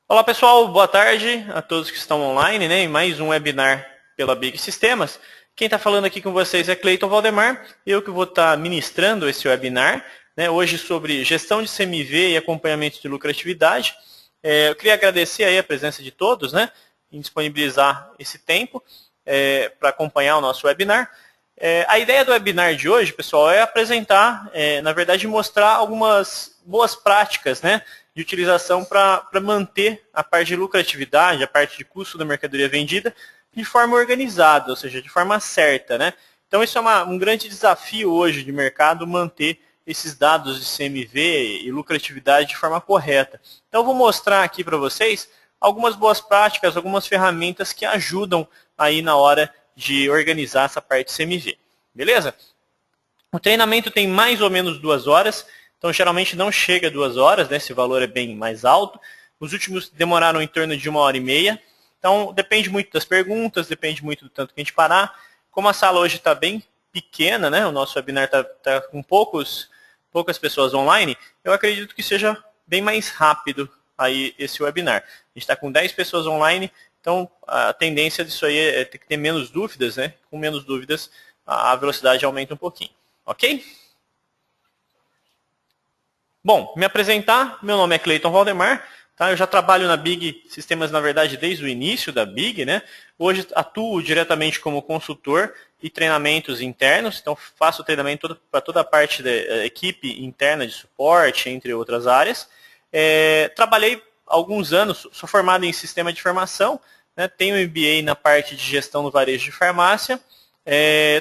Olá pessoal, boa tarde a todos que estão online, né? Em mais um webinar pela Big Sistemas. Quem está falando aqui com vocês é Cleiton Valdemar, eu que vou estar ministrando esse webinar, né? Hoje sobre gestão de CMV e acompanhamento de lucratividade. Eu queria agradecer aí a presença de todos, né? Em disponibilizar esse tempo para acompanhar o nosso webinar. A ideia do webinar de hoje, pessoal, é apresentar, na verdade, mostrar algumas boas práticas, né, de utilização para manter a parte de lucratividade, a parte de custo da mercadoria vendida, de forma organizada, ou seja, de forma certa, né? Então, isso é um grande desafio hoje de mercado, manter esses dados de CMV e lucratividade de forma correta. Então, eu vou mostrar aqui para vocês algumas boas práticas, algumas ferramentas que ajudam aí na hora de organizar essa parte de CMV. Beleza? O treinamento tem mais ou menos 2 horas, então geralmente não chega a 2 horas, né? Esse valor é bem mais alto. Os últimos demoraram em torno de 1h30. Então depende muito das perguntas, depende muito do tanto que a gente parar. Como a sala hoje está bem pequena, né? O nosso webinar está com poucas pessoas online, eu acredito que seja bem mais rápido aí esse webinar. A gente está com 10 pessoas online, então a tendência disso aí é ter que ter menos dúvidas, né? Com menos dúvidas a velocidade aumenta um pouquinho. Ok? Bom, me apresentar, meu nome é Cleiton Valdemar, tá? Eu já trabalho na Big Sistemas, na verdade, desde o início da Big, né? Hoje atuo diretamente como consultor e treinamentos internos, então faço treinamento para toda a parte da equipe interna de suporte, entre outras áreas. Trabalhei alguns anos, sou formado em sistema de informação, né? Tenho MBA na parte de gestão no varejo de farmácia.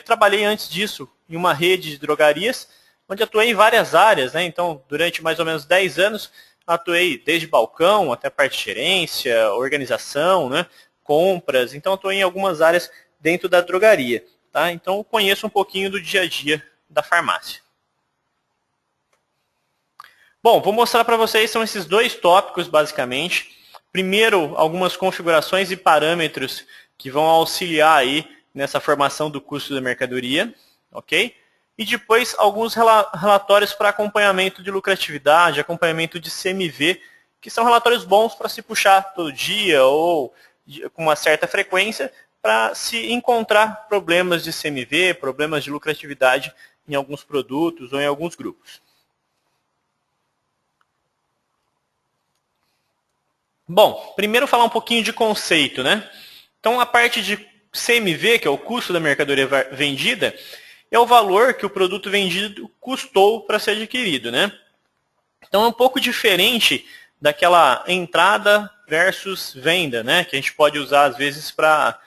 Trabalhei antes disso em uma rede de drogarias, onde atuei em várias áreas, né? Então, durante mais ou menos 10 anos, atuei desde balcão até parte de gerência, organização, né? Compras. Então, atuei em algumas áreas dentro da drogaria. Tá? Então, conheço um pouquinho do dia a dia da farmácia. Bom, vou mostrar para vocês, são esses 2 tópicos, basicamente. Primeiro, algumas configurações e parâmetros que vão auxiliar aí nessa formação do custo da mercadoria, ok? E depois, alguns relatórios para acompanhamento de lucratividade, acompanhamento de CMV, que são relatórios bons para se puxar todo dia ou com uma certa frequência, para se encontrar problemas de CMV, problemas de lucratividade em alguns produtos ou em alguns grupos. Bom, primeiro falar um pouquinho de conceito, né? Então, a parte de CMV, que é o custo da mercadoria vendida, é o valor que o produto vendido custou para ser adquirido, né? Então, é um pouco diferente daquela entrada versus venda, né? Que a gente pode usar, às vezes, para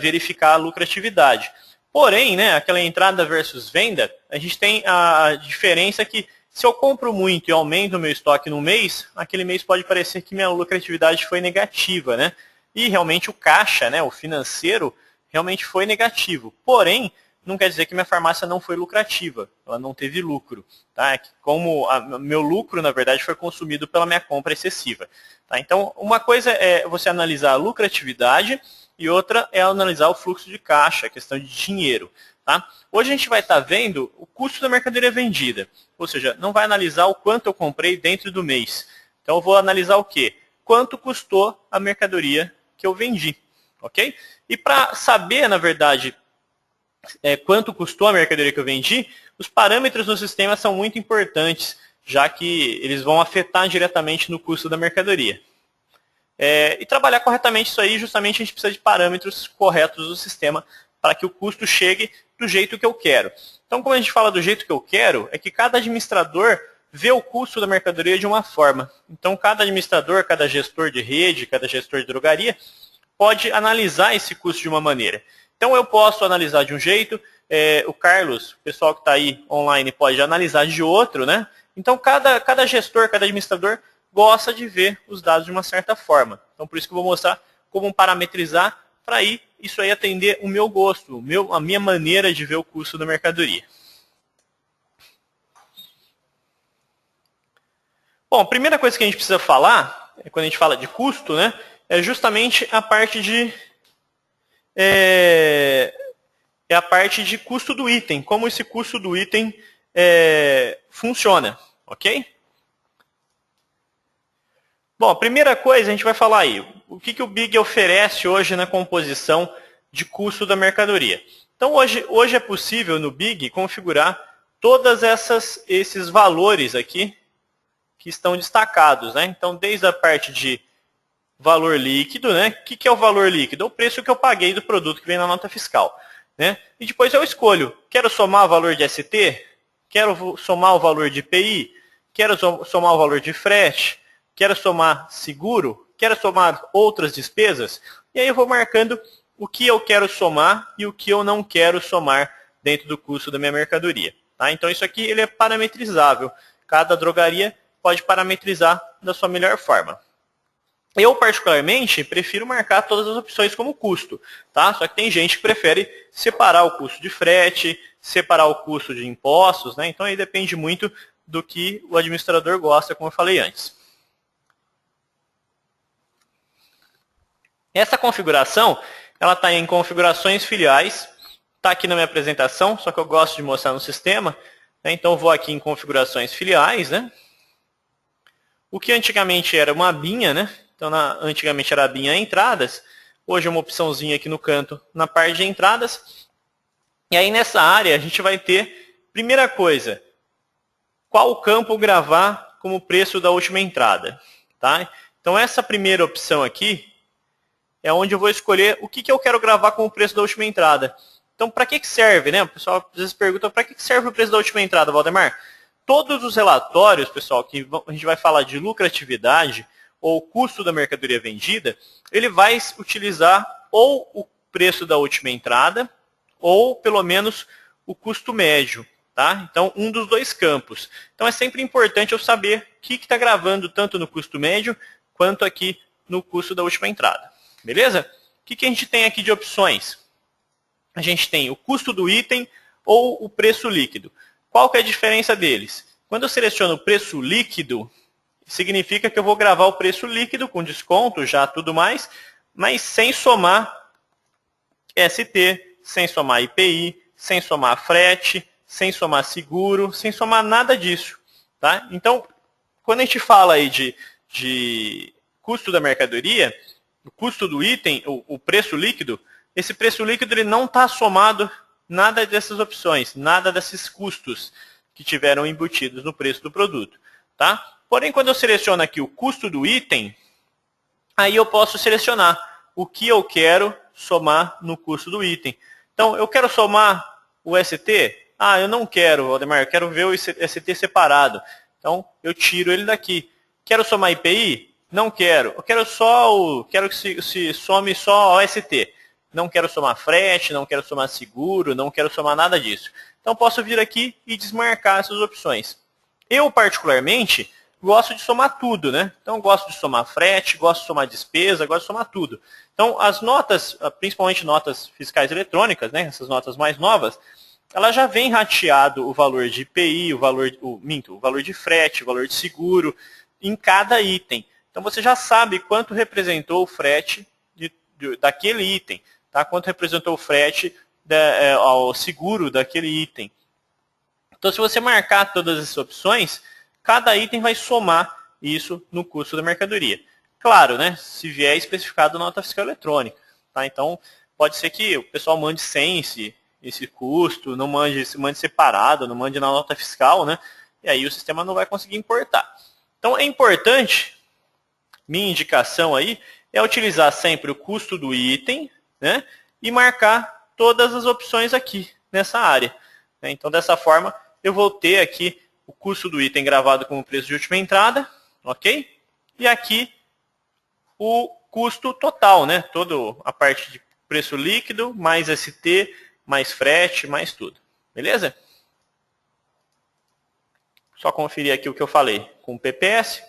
verificar a lucratividade. Porém, né, aquela entrada versus venda, a gente tem a diferença que se eu compro muito e aumento o meu estoque no mês, aquele mês pode parecer que minha lucratividade foi negativa, né? E realmente o caixa, né, o financeiro, realmente foi negativo. Porém, não quer dizer que minha farmácia não foi lucrativa, ela não teve lucro. Tá? Como meu lucro, na verdade, foi consumido pela minha compra excessiva. Tá? Então, uma coisa é você analisar a lucratividade e outra é analisar o fluxo de caixa, a questão de dinheiro. Tá? Hoje a gente vai estar vendo o custo da mercadoria vendida, ou seja, não vai analisar o quanto eu comprei dentro do mês. Então eu vou analisar o quê? Quanto custou a mercadoria que eu vendi. Ok? E para saber, na verdade, quanto custou a mercadoria que eu vendi, os parâmetros no sistema são muito importantes, já que eles vão afetar diretamente no custo da mercadoria. E trabalhar corretamente isso aí, justamente a gente precisa de parâmetros corretos do sistema para que o custo chegue do jeito que eu quero. Então, como a gente fala do jeito que eu quero, é que cada administrador vê o custo da mercadoria de uma forma. Então, cada administrador, cada gestor de rede, cada gestor de drogaria, pode analisar esse custo de uma maneira. Então, eu posso analisar de um jeito, o Carlos, o pessoal que está aí online, pode analisar de outro, né? Então, cada gestor, cada administrador gosta de ver os dados de uma certa forma. Então, por isso que eu vou mostrar como parametrizar para isso aí atender o meu gosto, a minha maneira de ver o custo da mercadoria. Bom, a primeira coisa que a gente precisa falar, quando a gente fala de custo, né, é justamente a parte de a parte de custo do item, como esse custo do item funciona, ok? Bom, a primeira coisa a gente vai falar aí, o que o BIG oferece hoje na composição de custo da mercadoria. Então hoje é possível no BIG configurar todas esses valores aqui que estão destacados, né? Então desde a parte de valor líquido, né? O que é o valor líquido? É o preço que eu paguei do produto que vem na nota fiscal, né? E depois eu escolho, quero somar o valor de ST, quero somar o valor de IPI, quero somar o valor de frete, quero somar seguro, quero somar outras despesas, e aí eu vou marcando o que eu quero somar e o que eu não quero somar dentro do custo da minha mercadoria. Tá? Então isso aqui ele é parametrizável. Cada drogaria pode parametrizar da sua melhor forma. Eu, particularmente, prefiro marcar todas as opções como custo, tá? Só que tem gente que prefere separar o custo de frete, separar o custo de impostos, né? Então aí depende muito do que o administrador gosta, como eu falei antes. Essa configuração, ela está em configurações filiais, está aqui na minha apresentação, só que eu gosto de mostrar no sistema, né? Então eu vou aqui em configurações filiais, né? O que antigamente era uma abinha, né? Então, antigamente era a abinha entradas, hoje é uma opçãozinha aqui no canto, na parte de entradas. E aí nessa área a gente vai ter, primeira coisa, qual campo gravar como preço da última entrada. Tá? Então essa primeira opção aqui é onde eu vou escolher o que eu quero gravar como preço da última entrada. Então para que serve, né? O pessoal às vezes pergunta, para que serve o preço da última entrada, Valdemar? Todos os relatórios, pessoal, que a gente vai falar de lucratividade, ou custo da mercadoria vendida, ele vai utilizar ou o preço da última entrada, ou pelo menos o custo médio. Tá? Então, um dos dois campos. Então, é sempre importante eu saber o que está gravando tanto no custo médio, quanto aqui no custo da última entrada. Beleza? O que a gente tem aqui de opções? A gente tem o custo do item ou o preço líquido. Qual que é a diferença deles? Quando eu seleciono o preço líquido, significa que eu vou gravar o preço líquido com desconto, já tudo mais, mas sem somar ST, sem somar IPI, sem somar frete, sem somar seguro, sem somar nada disso. Tá? Então, quando a gente fala aí de custo da mercadoria, o custo do item, o preço líquido, esse preço líquido ele não está somado nada dessas opções, nada desses custos que tiveram embutidos no preço do produto. Tá? Porém, quando eu seleciono aqui o custo do item, aí eu posso selecionar o que eu quero somar no custo do item. Então, eu quero somar o ST? Ah, eu não quero, Valdemar, eu quero ver o ST separado. Então, eu tiro ele daqui. Quero somar IPI? Não quero. Eu quero quero que se some só o ST. Não quero somar frete, não quero somar seguro, não quero somar nada disso. Então, posso vir aqui e desmarcar essas opções. Eu, particularmente, gosto de somar tudo, né? Então, gosto de somar frete, gosto de somar despesa, gosto de somar tudo. Então, as notas, principalmente notas fiscais eletrônicas, né? Essas notas mais novas, ela já vem rateado o valor de IPI, o valor de frete, o valor de seguro, em cada item. Então, você já sabe quanto representou o frete daquele item, tá? Quanto representou o frete ao seguro daquele item. Então, se você marcar todas essas opções, cada item vai somar isso no custo da mercadoria. Claro, né? Se vier especificado na nota fiscal eletrônica. Tá? Então, pode ser que o pessoal mande sem esse custo, não mande separado, não mande na nota fiscal, né? E aí o sistema não vai conseguir importar. Então, é importante, minha indicação aí, é utilizar sempre o custo do item, né? E marcar todas as opções aqui nessa área. Né? Então, dessa forma, eu vou ter aqui o custo do item gravado como preço de última entrada, ok? E aqui o custo total, né? Toda a parte de preço líquido, mais ST, mais frete, mais tudo. Beleza? Só conferir aqui o que eu falei com o PPS.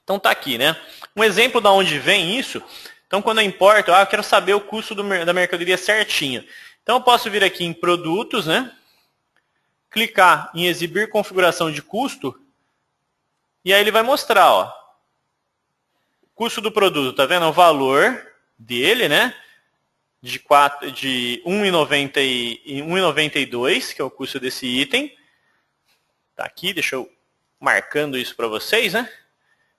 Então tá aqui, né? Um exemplo de onde vem isso. Então quando eu importo, eu quero saber o custo da mercadoria certinho. Então eu posso vir aqui em produtos, né? Clicar em exibir configuração de custo. E aí ele vai mostrar, ó. O custo do produto, tá vendo? O valor dele, né? De 1,92, que é o custo desse item. Tá aqui, deixa eu marcando isso para vocês, né?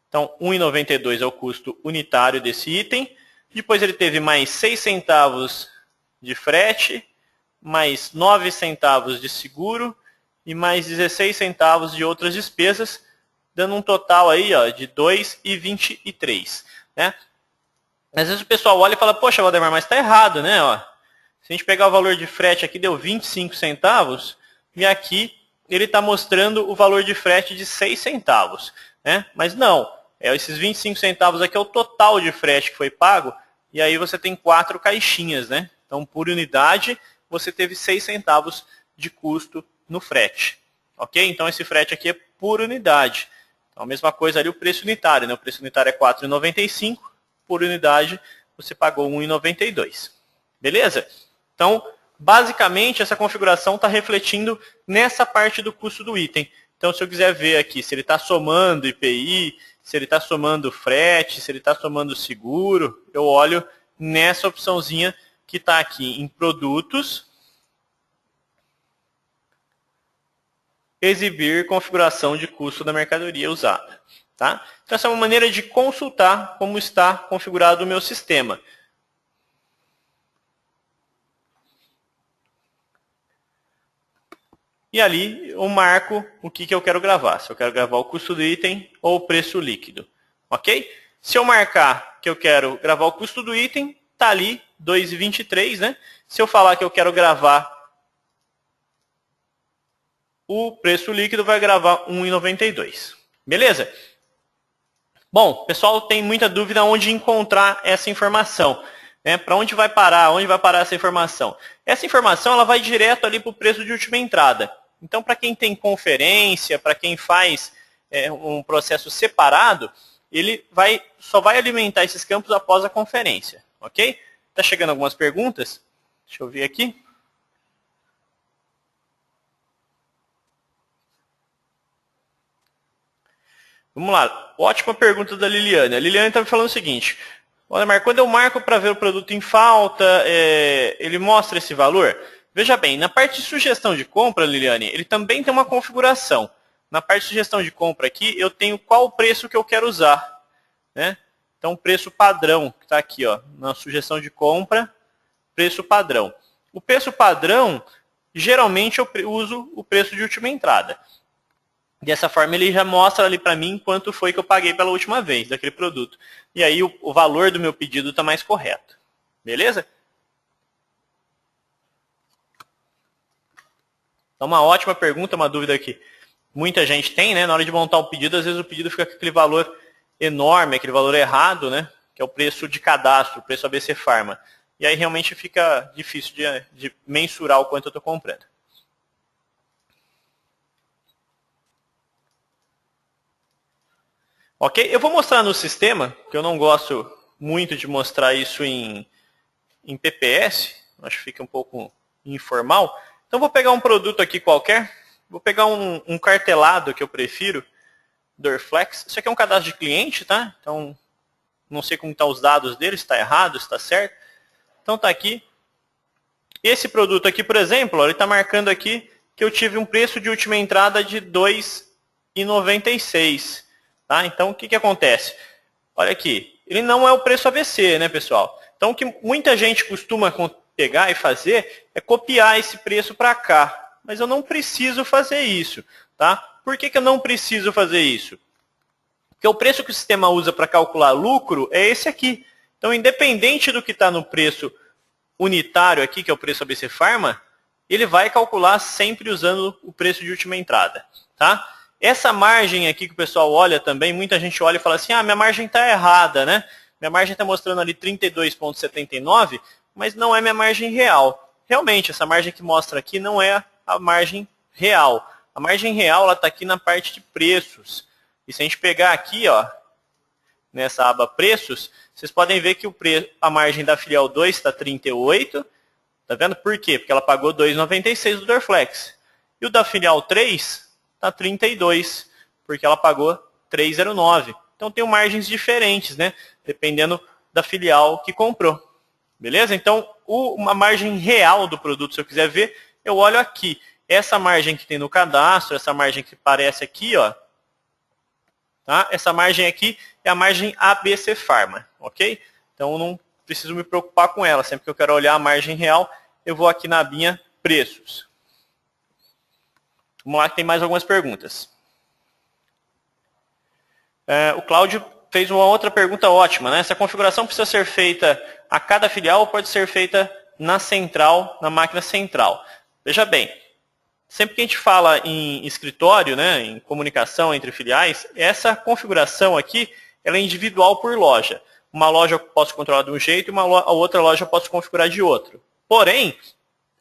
Então, R$ 1,92 é o custo unitário desse item. Depois ele teve mais 6 centavos de frete, mais 9 centavos de seguro e mais 16 centavos de outras despesas, dando um total aí, ó, de R$ 2,23, né? Às vezes o pessoal olha e fala, poxa, Valdemar, mas está errado, né? Ó, se a gente pegar o valor de frete aqui, deu 25 centavos, e aqui ele está mostrando o valor de frete de 6 centavos, né? Mas não, esses 25 centavos aqui é o total de frete que foi pago, e aí você tem 4 caixinhas, né? Então, por unidade, você teve 6 centavos de custo no frete, ok? Então, esse frete aqui é por unidade. Então, a mesma coisa ali o preço unitário, né? O preço unitário é R$ 4,95, por unidade você pagou R$ 1,92. Beleza? Então, basicamente, essa configuração está refletindo nessa parte do custo do item. Então, se eu quiser ver aqui se ele está somando IPI, se ele está somando frete, se ele está somando seguro, eu olho nessa opçãozinha que está aqui em produtos, exibir configuração de custo da mercadoria usada. Tá? Então, essa é uma maneira de consultar como está configurado o meu sistema. E ali eu marco o que eu quero gravar. Se eu quero gravar o custo do item ou o preço líquido. Ok? Se eu marcar que eu quero gravar o custo do item, está ali 2,23, né? Se eu falar que eu quero gravar o preço líquido, vai gravar 1,92. Beleza? Bom, o pessoal tem muita dúvida onde encontrar essa informação. Né? Para onde vai parar? Onde vai parar essa informação? Essa informação ela vai direto ali para o preço de última entrada. Então, para quem tem conferência, para quem faz um processo separado, ele só vai alimentar esses campos após a conferência. Ok? Está chegando algumas perguntas? Deixa eu ver aqui. Vamos lá, ótima pergunta da Liliane. A Liliane está me falando o seguinte, Valdemar, quando eu marco para ver o produto em falta, ele mostra esse valor? Veja bem, na parte de sugestão de compra, Liliane, ele também tem uma configuração. Na parte de sugestão de compra aqui, eu tenho qual o preço que eu quero usar. Né? Então, preço padrão, que está aqui, ó, na sugestão de compra, preço padrão. O preço padrão, geralmente eu uso o preço de última entrada. Dessa forma, ele já mostra ali para mim quanto foi que eu paguei pela última vez daquele produto. E aí, o valor do meu pedido está mais correto. Beleza? Então, uma ótima pergunta, uma dúvida que muita gente tem, né? Na hora de montar um pedido, às vezes o pedido fica com aquele valor enorme, aquele valor errado, né? Que é o preço de cadastro, o preço ABC Pharma. E aí, realmente, fica difícil de mensurar o quanto eu estou comprando. Ok? Eu vou mostrar no sistema, que eu não gosto muito de mostrar isso em PPS, acho que fica um pouco informal. Então, vou pegar um produto aqui qualquer, vou pegar um cartelado que eu prefiro, Dorflex. Isso aqui é um cadastro de cliente, tá? Então, não sei como estão os dados dele, se está errado, se está certo. Então, está aqui. Esse produto aqui, por exemplo, ó, ele está marcando aqui que eu tive um preço de última entrada de R$ 2,96. Tá? Então, o que acontece? Olha aqui, ele não é o preço ABC, né, pessoal? Então, o que muita gente costuma pegar e fazer é copiar esse preço para cá. Mas eu não preciso fazer isso. Tá? Por que eu não preciso fazer isso? Porque o preço que o sistema usa para calcular lucro é esse aqui. Então, independente do que está no preço unitário aqui, que é o preço ABC Pharma, ele vai calcular sempre usando o preço de última entrada. Tá? Essa margem aqui que o pessoal olha também, muita gente olha e fala assim, minha margem está errada, né? Minha margem está mostrando ali 32,79, mas não é minha margem real. Realmente, essa margem que mostra aqui não é a margem real. A margem real está aqui na parte de preços. E se a gente pegar aqui, ó, nessa aba preços, vocês podem ver que a margem da filial 2 está 38. Tá vendo? Por quê? Porque ela pagou 2,96 do Dorflex. E o da filial 3 está 32, porque ela pagou 3,09. Então, tem margens diferentes, né? Dependendo da filial que comprou. Beleza? Então, uma margem real do produto, se eu quiser ver, eu olho aqui. Essa margem que tem no cadastro, essa margem que aparece aqui, ó, Tá? Essa margem aqui é a margem ABC Pharma, ok? Então eu não preciso me preocupar com ela. Sempre que eu quero olhar a margem real, eu vou aqui na abinha Preços. Vamos lá que tem mais algumas perguntas. O Cláudio fez uma outra pergunta ótima, né? Se a configuração precisa ser feita a cada filial ou pode ser feita na central, na máquina central. Veja bem, sempre que a gente fala em escritório, né, em comunicação entre filiais, essa configuração aqui ela é individual por loja. Uma loja eu posso controlar de um jeito e a outra loja eu posso configurar de outro. Porém,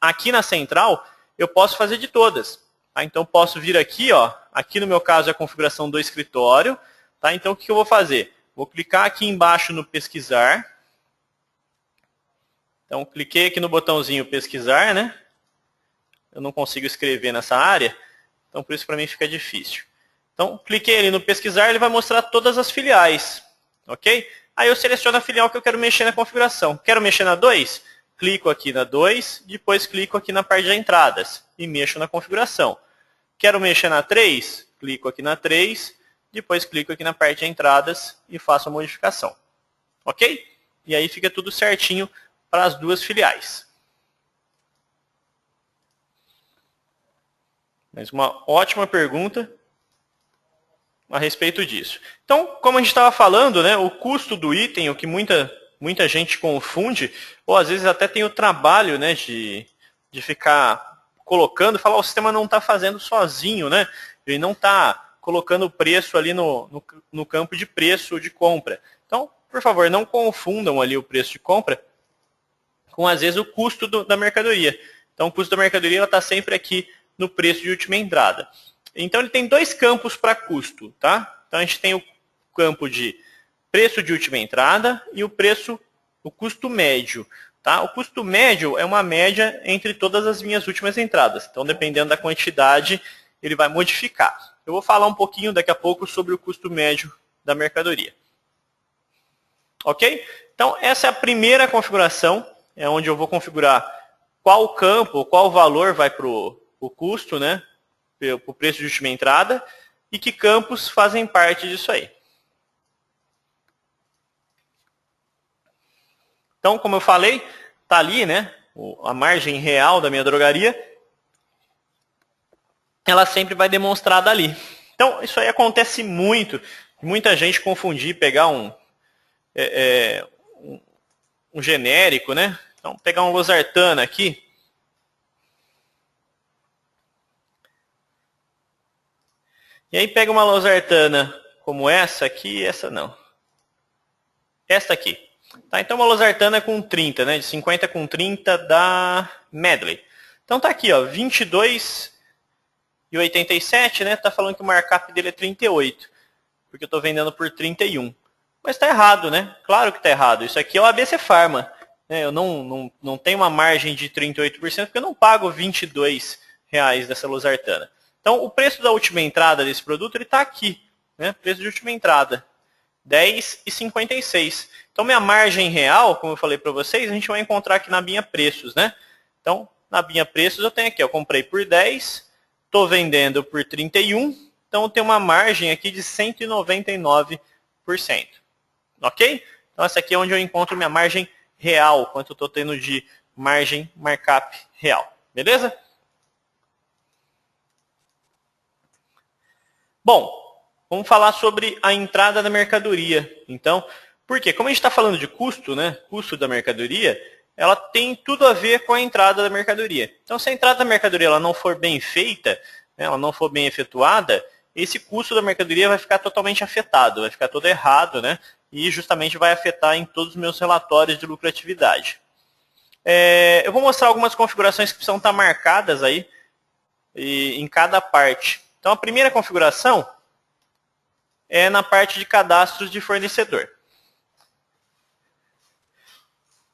aqui na central, eu posso fazer de todas. Tá? Então, posso vir aqui, ó, aqui no meu caso é a configuração do escritório. Tá? Então, o que eu vou fazer? Vou clicar aqui embaixo no pesquisar. Então, cliquei aqui no botãozinho pesquisar, né? Eu não consigo escrever nessa área, então por isso para mim fica difícil. Então, cliquei ali no pesquisar, ele vai mostrar todas as filiais, ok? Aí eu seleciono a filial que eu quero mexer na configuração. Quero mexer na 2? Clico aqui na 2, depois clico aqui na parte de entradas e mexo na configuração. Quero mexer na 3? Clico aqui na 3, depois clico aqui na parte de entradas e faço a modificação. Ok? E aí fica tudo certinho para as duas filiais. Mas uma ótima pergunta a respeito disso. Então, como a gente estava falando, né, o custo do item, o que muita gente confunde, ou às vezes até tem o trabalho, né, de ficar colocando, falar, o sistema não está fazendo sozinho, né? Ele não está colocando o preço ali no campo de preço de compra. Então, por favor, não confundam ali o preço de compra com, às vezes, o custo da mercadoria. Então, o custo da mercadoria está sempre aqui no preço de última entrada. Então, ele tem dois campos para custo, tá? Então, a gente tem o campo de preço de última entrada e o custo médio, tá? O custo médio é uma média entre todas as minhas últimas entradas. Então, dependendo da quantidade, ele vai modificar. Eu vou falar um pouquinho daqui a pouco sobre o custo médio da mercadoria. Ok? Então, essa é a primeira configuração, é onde eu vou configurar qual campo, qual valor vai para o custo, né? Para o preço de última entrada, e que campos fazem parte disso aí. Então, como eu falei, está ali, né, a margem real da minha drogaria, ela sempre vai demonstrada ali. Então, isso aí acontece muito, muita gente confundir, pegar um genérico, né? Então, pegar um losartana aqui. E aí pega uma losartana como essa aqui e essa não. Esta aqui. Tá, então uma losartana com 30, né? De 50 com 30 da Medley. Então tá aqui, ó, 22,87, né? Tá falando que o markup dele é 38. Porque eu tô vendendo por 31. Mas tá errado, né? Claro que tá errado. Isso aqui é o ABC Pharma. Né? Eu não tenho uma margem de 38% porque eu não pago R$22 dessa losartana. Então, o preço da última entrada desse produto está aqui. Né? Preço de última entrada, R$10,56. Então, minha margem real, como eu falei para vocês, a gente vai encontrar aqui na abinha Preços. Né? Então, na abinha Preços eu tenho aqui, eu comprei por 10, estou vendendo por 31, então eu tenho uma margem aqui de 199%. Ok? Então, essa aqui é onde eu encontro minha margem real, quanto eu estou tendo de margem markup real. Beleza? Bom, vamos falar sobre a entrada da mercadoria. Então, por quê? Como a gente está falando de custo, né? Custo da mercadoria, ela tem tudo a ver com a entrada da mercadoria. Então, se a entrada da mercadoria ela não for bem feita, né, ela não for bem efetuada, esse custo da mercadoria vai ficar totalmente afetado, vai ficar todo errado, né? E justamente vai afetar em todos os meus relatórios de lucratividade. Eu vou mostrar algumas configurações que precisam estar marcadas aí em cada parte. Então, a primeira configuração é na parte de cadastros de fornecedor.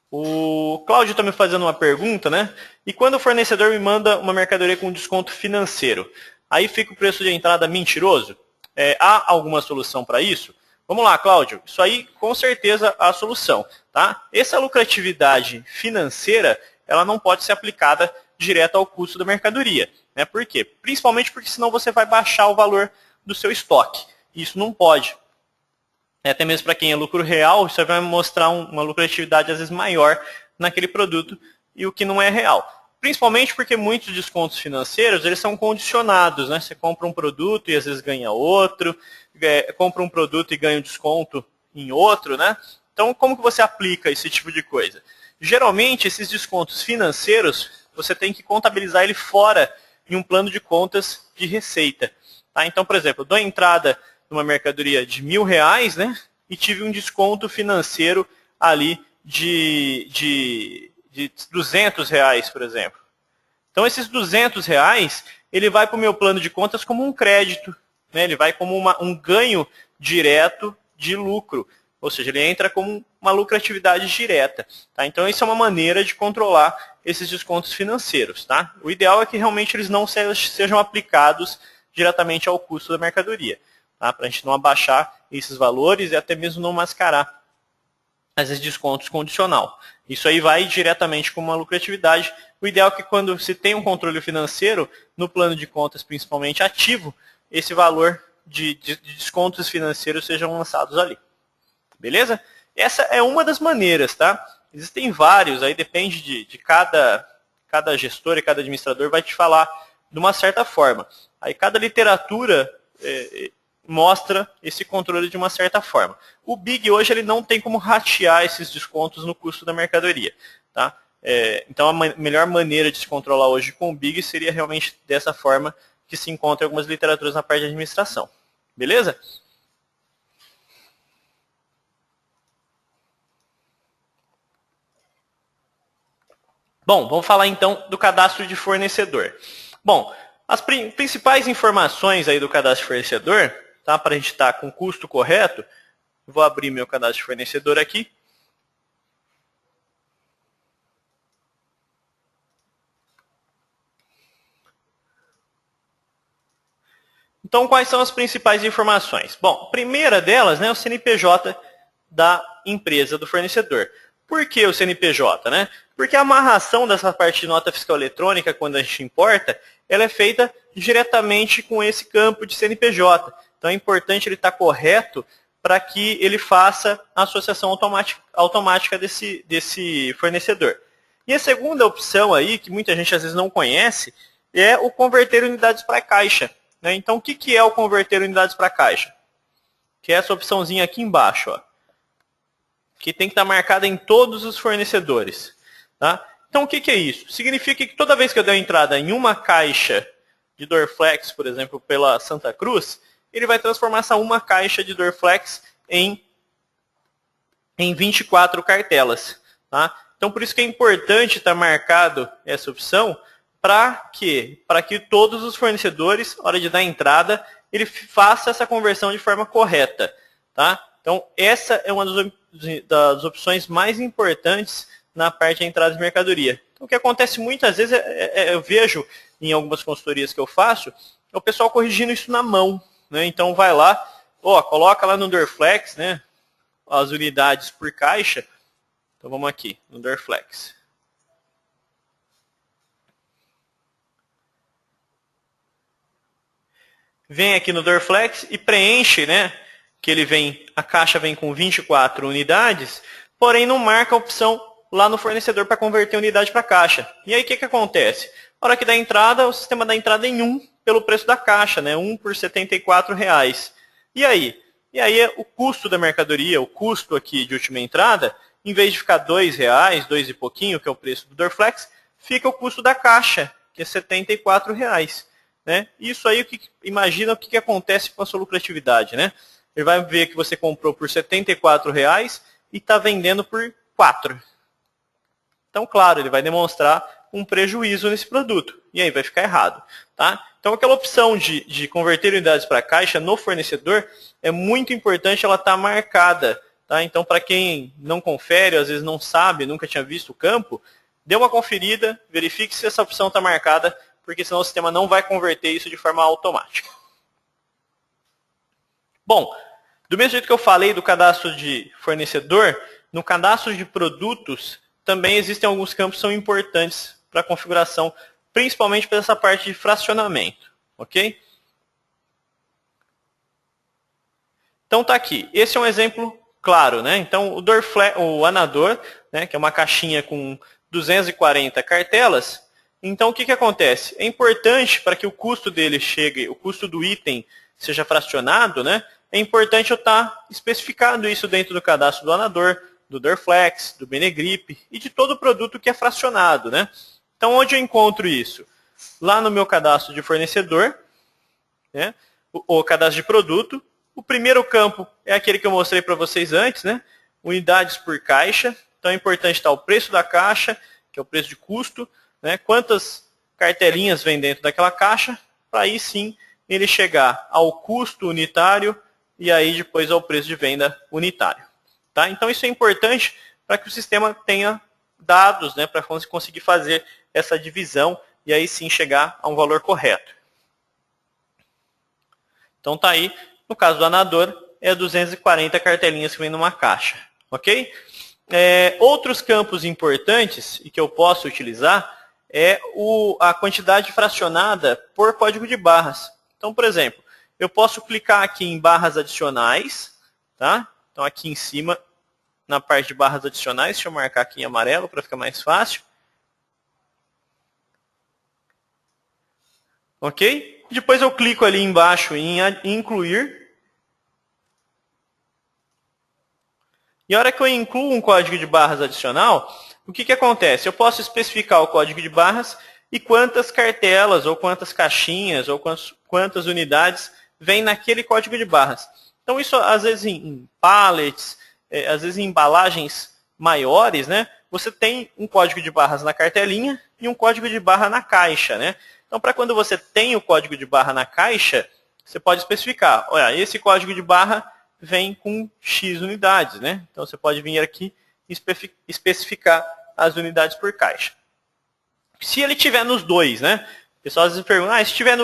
O Cláudio está me fazendo uma pergunta, né? E quando o fornecedor me manda uma mercadoria com desconto financeiro, aí fica o preço de entrada mentiroso? Há alguma solução para isso? Vamos lá, Cláudio. Isso aí, com certeza, há a solução. Tá? Essa lucratividade financeira, ela não pode ser aplicada direto ao custo da mercadoria. Né? Por quê? Principalmente porque senão você vai baixar o valor do seu estoque. Isso não pode. Até mesmo para quem é lucro real, isso vai mostrar uma lucratividade às vezes maior naquele produto e o que não é real. Principalmente porque muitos descontos financeiros eles são condicionados, né? Você compra um produto e às vezes ganha outro, compra um produto e ganha um desconto em outro, né? Então, como que você aplica esse tipo de coisa? Geralmente, esses descontos financeiros, você tem que contabilizar ele fora em um plano de contas de receita. Tá? Então, por exemplo, eu dou entrada numa mercadoria de R$1.000, né? E tive um desconto financeiro ali de R$200, por exemplo. Então, esses R$200, ele vai para o meu plano de contas como um crédito, né? Ele vai como um ganho direto de lucro. Ou seja, ele entra como uma lucratividade direta. Tá? Então, isso é uma maneira de controlar esses descontos financeiros. Tá? O ideal é que realmente eles não sejam aplicados diretamente ao custo da mercadoria. Tá? Para a gente não abaixar esses valores e até mesmo não mascarar esses descontos condicional. Isso aí vai diretamente com uma lucratividade. O ideal é que quando se tem um controle financeiro, no plano de contas principalmente ativo, esse valor de descontos financeiros sejam lançados ali. Beleza? Essa é uma das maneiras, tá? Existem vários, aí depende de cada gestor e cada administrador vai te falar de uma certa forma. Aí cada literatura mostra esse controle de uma certa forma. O Big hoje ele não tem como ratear esses descontos no custo da mercadoria. Tá? Então a melhor maneira de se controlar hoje com o Big seria realmente dessa forma que se encontra em algumas literaturas na parte de administração. Beleza? Bom, vamos falar então do cadastro de fornecedor. Bom, as principais informações aí do cadastro de fornecedor, tá, para a gente estar com o custo correto, vou abrir meu cadastro de fornecedor aqui. Então, quais são as principais informações? Bom, a primeira delas, né, é o CNPJ da empresa, do fornecedor. Por que o CNPJ? Né? Porque a amarração dessa parte de nota fiscal eletrônica, quando a gente importa, ela é feita diretamente com esse campo de CNPJ. Então é importante ele estar correto para que ele faça a associação automática desse fornecedor. E a segunda opção aí, que muita gente às vezes não conhece, é o converter unidades para caixa. Né? Então o que é o converter unidades para caixa? Que é essa opçãozinha aqui embaixo, ó, que tem que estar marcada em todos os fornecedores. Tá? Então, o que é isso? Significa que toda vez que eu der entrada em uma caixa de Dorflex, por exemplo, pela Santa Cruz, ele vai transformar essa uma caixa de Dorflex em 24 cartelas. Tá? Então, por isso que é importante estar marcado essa opção, para quê? Para que todos os fornecedores, na hora de dar entrada, ele faça essa conversão de forma correta. Tá? Então, essa é uma das opções mais importantes na parte de entrada de mercadoria. Então, o que acontece muitas vezes, eu vejo em algumas consultorias que eu faço, é o pessoal corrigindo isso na mão. Né? Então, vai lá, coloca lá no Dorflex, né, as unidades por caixa. Então, vamos aqui, no Dorflex. Vem aqui no Dorflex e preenche, né, que a caixa vem com 24 unidades, porém não marca a opção lá no fornecedor para converter a unidade para caixa. E aí o que acontece? Na hora que dá entrada, o sistema dá entrada em 1 pelo preço da caixa, né? 1 por R$ 74,00. E aí? E aí o custo da mercadoria, o custo aqui de última entrada, em vez de ficar R$ 2,00, 2 e pouquinho, que é o preço do Dorflex, fica o custo da caixa, que é R$ 74,00. Né? Isso aí, imagina o que acontece com a sua lucratividade. Né? Ele vai ver que você comprou por R$ 74,00 e está vendendo por R$ 4. Então, claro, ele vai demonstrar um prejuízo nesse produto. E aí vai ficar errado. Tá? Então, aquela opção de converter unidades para caixa no fornecedor é muito importante ela estar marcada. Tá? Então, para quem não confere, às vezes não sabe, nunca tinha visto o campo, dê uma conferida, verifique se essa opção está marcada, porque senão o sistema não vai converter isso de forma automática. Bom, do mesmo jeito que eu falei do cadastro de fornecedor, no cadastro de produtos também existem alguns campos que são importantes para a configuração, principalmente para essa parte de fracionamento. Ok? Então tá aqui. Esse é um exemplo claro, né? Então o anador, né, que é uma caixinha com 240 cartelas. Então o que acontece? É importante para que o custo dele chegue, o custo do item seja fracionado, né? É importante eu estar especificando isso dentro do cadastro do anador, do Dorflex, do Benegrip e de todo produto que é fracionado, né? Então onde eu encontro isso? Lá no meu cadastro de fornecedor, né? O cadastro de produto. O primeiro campo é aquele que eu mostrei para vocês antes, né? Unidades por caixa. Então é importante estar o preço da caixa, que é o preço de custo, né? Quantas cartelinhas vem dentro daquela caixa, para aí sim ele chegar ao custo unitário e aí depois ao preço de venda unitário. Tá? Então isso é importante para que o sistema tenha dados, né? Para conseguir fazer essa divisão e aí sim chegar a um valor correto. Então tá aí. No caso do anador, é 240 cartelinhas que vem numa caixa. Ok? Outros campos importantes e que eu posso utilizar é a quantidade fracionada por código de barras. Então, por exemplo, eu posso clicar aqui em barras adicionais. Tá? Então, aqui em cima, na parte de barras adicionais, deixa eu marcar aqui em amarelo para ficar mais fácil. Ok? Depois eu clico ali embaixo em incluir. E a hora que eu incluo um código de barras adicional, o que acontece? Eu posso especificar o código de barras e quantas cartelas, ou quantas caixinhas, ou quantas unidades vem naquele código de barras. Então isso, às vezes, em pallets, às vezes em embalagens maiores, né? Você tem um código de barras na cartelinha e um código de barra na caixa, né? Então, para quando você tem o código de barra na caixa, você pode especificar, olha, esse código de barra vem com X unidades, né? Então, você pode vir aqui e especificar as unidades por caixa. Se ele tiver nos dois, né? O pessoal às vezes pergunta, se estiver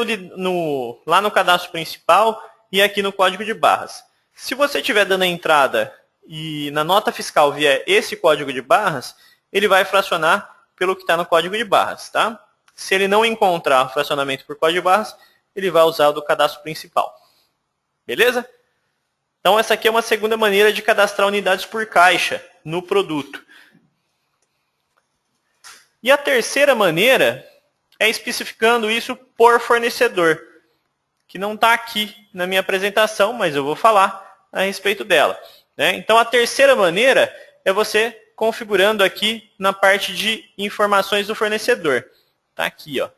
lá no cadastro principal e aqui no código de barras. Se você estiver dando a entrada e na nota fiscal vier esse código de barras, ele vai fracionar pelo que está no código de barras, tá? Se ele não encontrar fracionamento por código de barras, ele vai usar o do cadastro principal. Beleza? Então, essa aqui é uma segunda maneira de cadastrar unidades por caixa no produto. E a terceira maneira é especificando isso por fornecedor, que não está aqui na minha apresentação, mas eu vou falar a respeito dela. Né? Então, a terceira maneira é você configurando aqui na parte de informações do fornecedor. Está aqui, ó.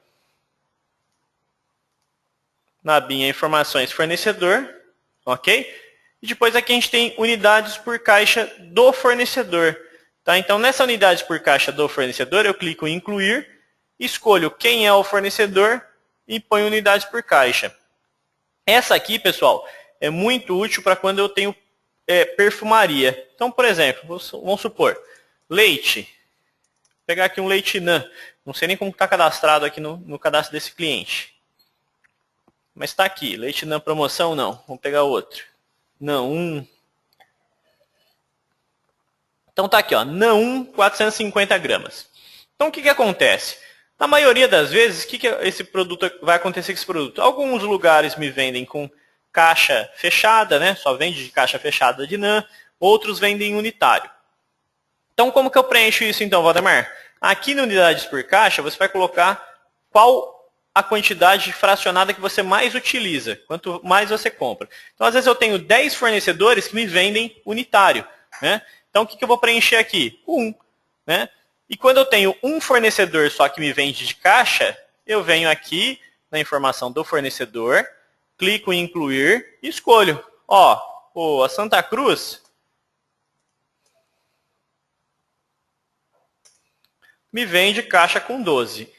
Na abinha informações fornecedor, ok? E depois aqui a gente tem unidades por caixa do fornecedor. Tá? Então, nessa unidade por caixa do fornecedor, eu clico em incluir, escolho quem é o fornecedor e ponho unidades por caixa. Essa aqui, pessoal, é muito útil para quando eu tenho perfumaria. Então, por exemplo, vamos supor, leite. Vou pegar aqui um leite NAN. Não sei nem como está cadastrado aqui no cadastro desse cliente. Mas está aqui, leite NAN promoção, não. Vamos pegar outro. NAN 1. Então está aqui, ó, NAN 1, 450 gramas. Então o que acontece? Na maioria das vezes, o que esse produto vai acontecer com esse produto? Alguns lugares me vendem com caixa fechada, né? Só vende de caixa fechada de NAN. Outros vendem unitário. Então como que eu preencho isso então, Valdemar? Aqui no unidades por caixa, você vai colocar qual a quantidade fracionada que você mais utiliza, quanto mais você compra. Então, às vezes eu tenho 10 fornecedores que me vendem unitário. Né? Então, o que eu vou preencher aqui? 1. Né? E quando eu tenho um fornecedor só que me vende de caixa, eu venho aqui na informação do fornecedor, clico em incluir e escolho. Ó, a Santa Cruz me vende caixa com 12.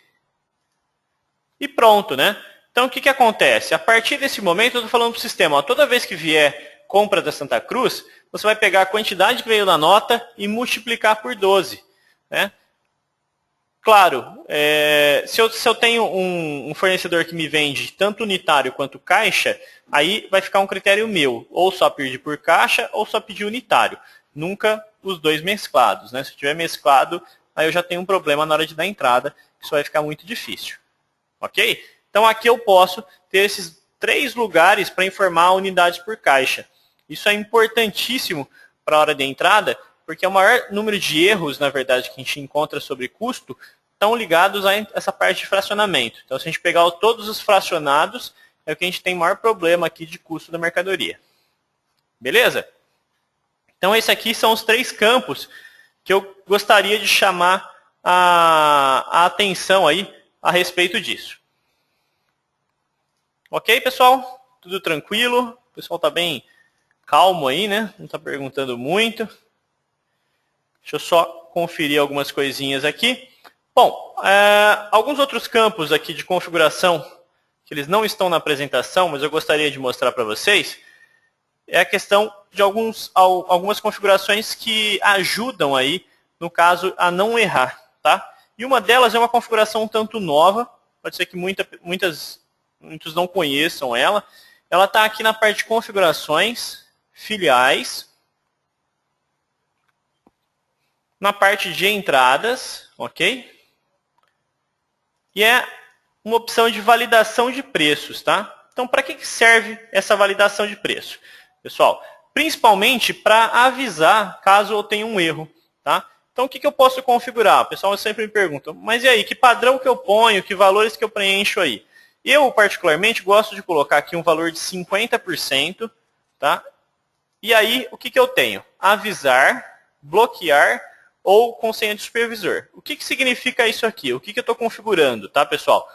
E pronto, né? Então, o que acontece? A partir desse momento, eu estou falando para o sistema, ó, toda vez que vier compra da Santa Cruz, você vai pegar a quantidade que veio na nota e multiplicar por 12. Né? Claro, se eu tenho um fornecedor que me vende tanto unitário quanto caixa, aí vai ficar um critério meu, ou só pedir por caixa ou só pedir unitário. Nunca os dois mesclados. Né? Se tiver mesclado, aí eu já tenho um problema na hora de dar entrada, isso vai ficar muito difícil. Ok? Então aqui eu posso ter esses 3 lugares para informar unidades por caixa. Isso é importantíssimo para a hora de entrada, porque o maior número de erros, na verdade, que a gente encontra sobre custo, estão ligados a essa parte de fracionamento. Então, se a gente pegar todos os fracionados, é o que a gente tem maior problema aqui de custo da mercadoria. Beleza? Então, esses aqui são os 3 campos que eu gostaria de chamar a atenção aí a respeito disso. Ok, pessoal? Tudo tranquilo? O pessoal está bem calmo aí, né? Não está perguntando muito. Deixa eu só conferir algumas coisinhas aqui. Bom, alguns outros campos aqui de configuração, que eles não estão na apresentação, mas eu gostaria de mostrar para vocês, é a questão de algumas configurações que ajudam aí, no caso, a não errar, tá? E uma delas é uma configuração um tanto nova, pode ser que muitos não conheçam ela. Ela está aqui na parte de configurações, filiais, na parte de entradas, ok? E é uma opção de validação de preços, tá? Então, para que serve essa validação de preço? Pessoal, principalmente para avisar caso eu tenha um erro, tá? Então, o que eu posso configurar? O pessoal sempre me pergunta, mas e aí, que padrão que eu ponho, que valores que eu preencho aí? Eu, particularmente, gosto de colocar aqui um valor de 50%, tá? E aí, o que eu tenho? Avisar, bloquear ou com senha de supervisor. O que significa isso aqui? O que eu estou configurando, tá, pessoal?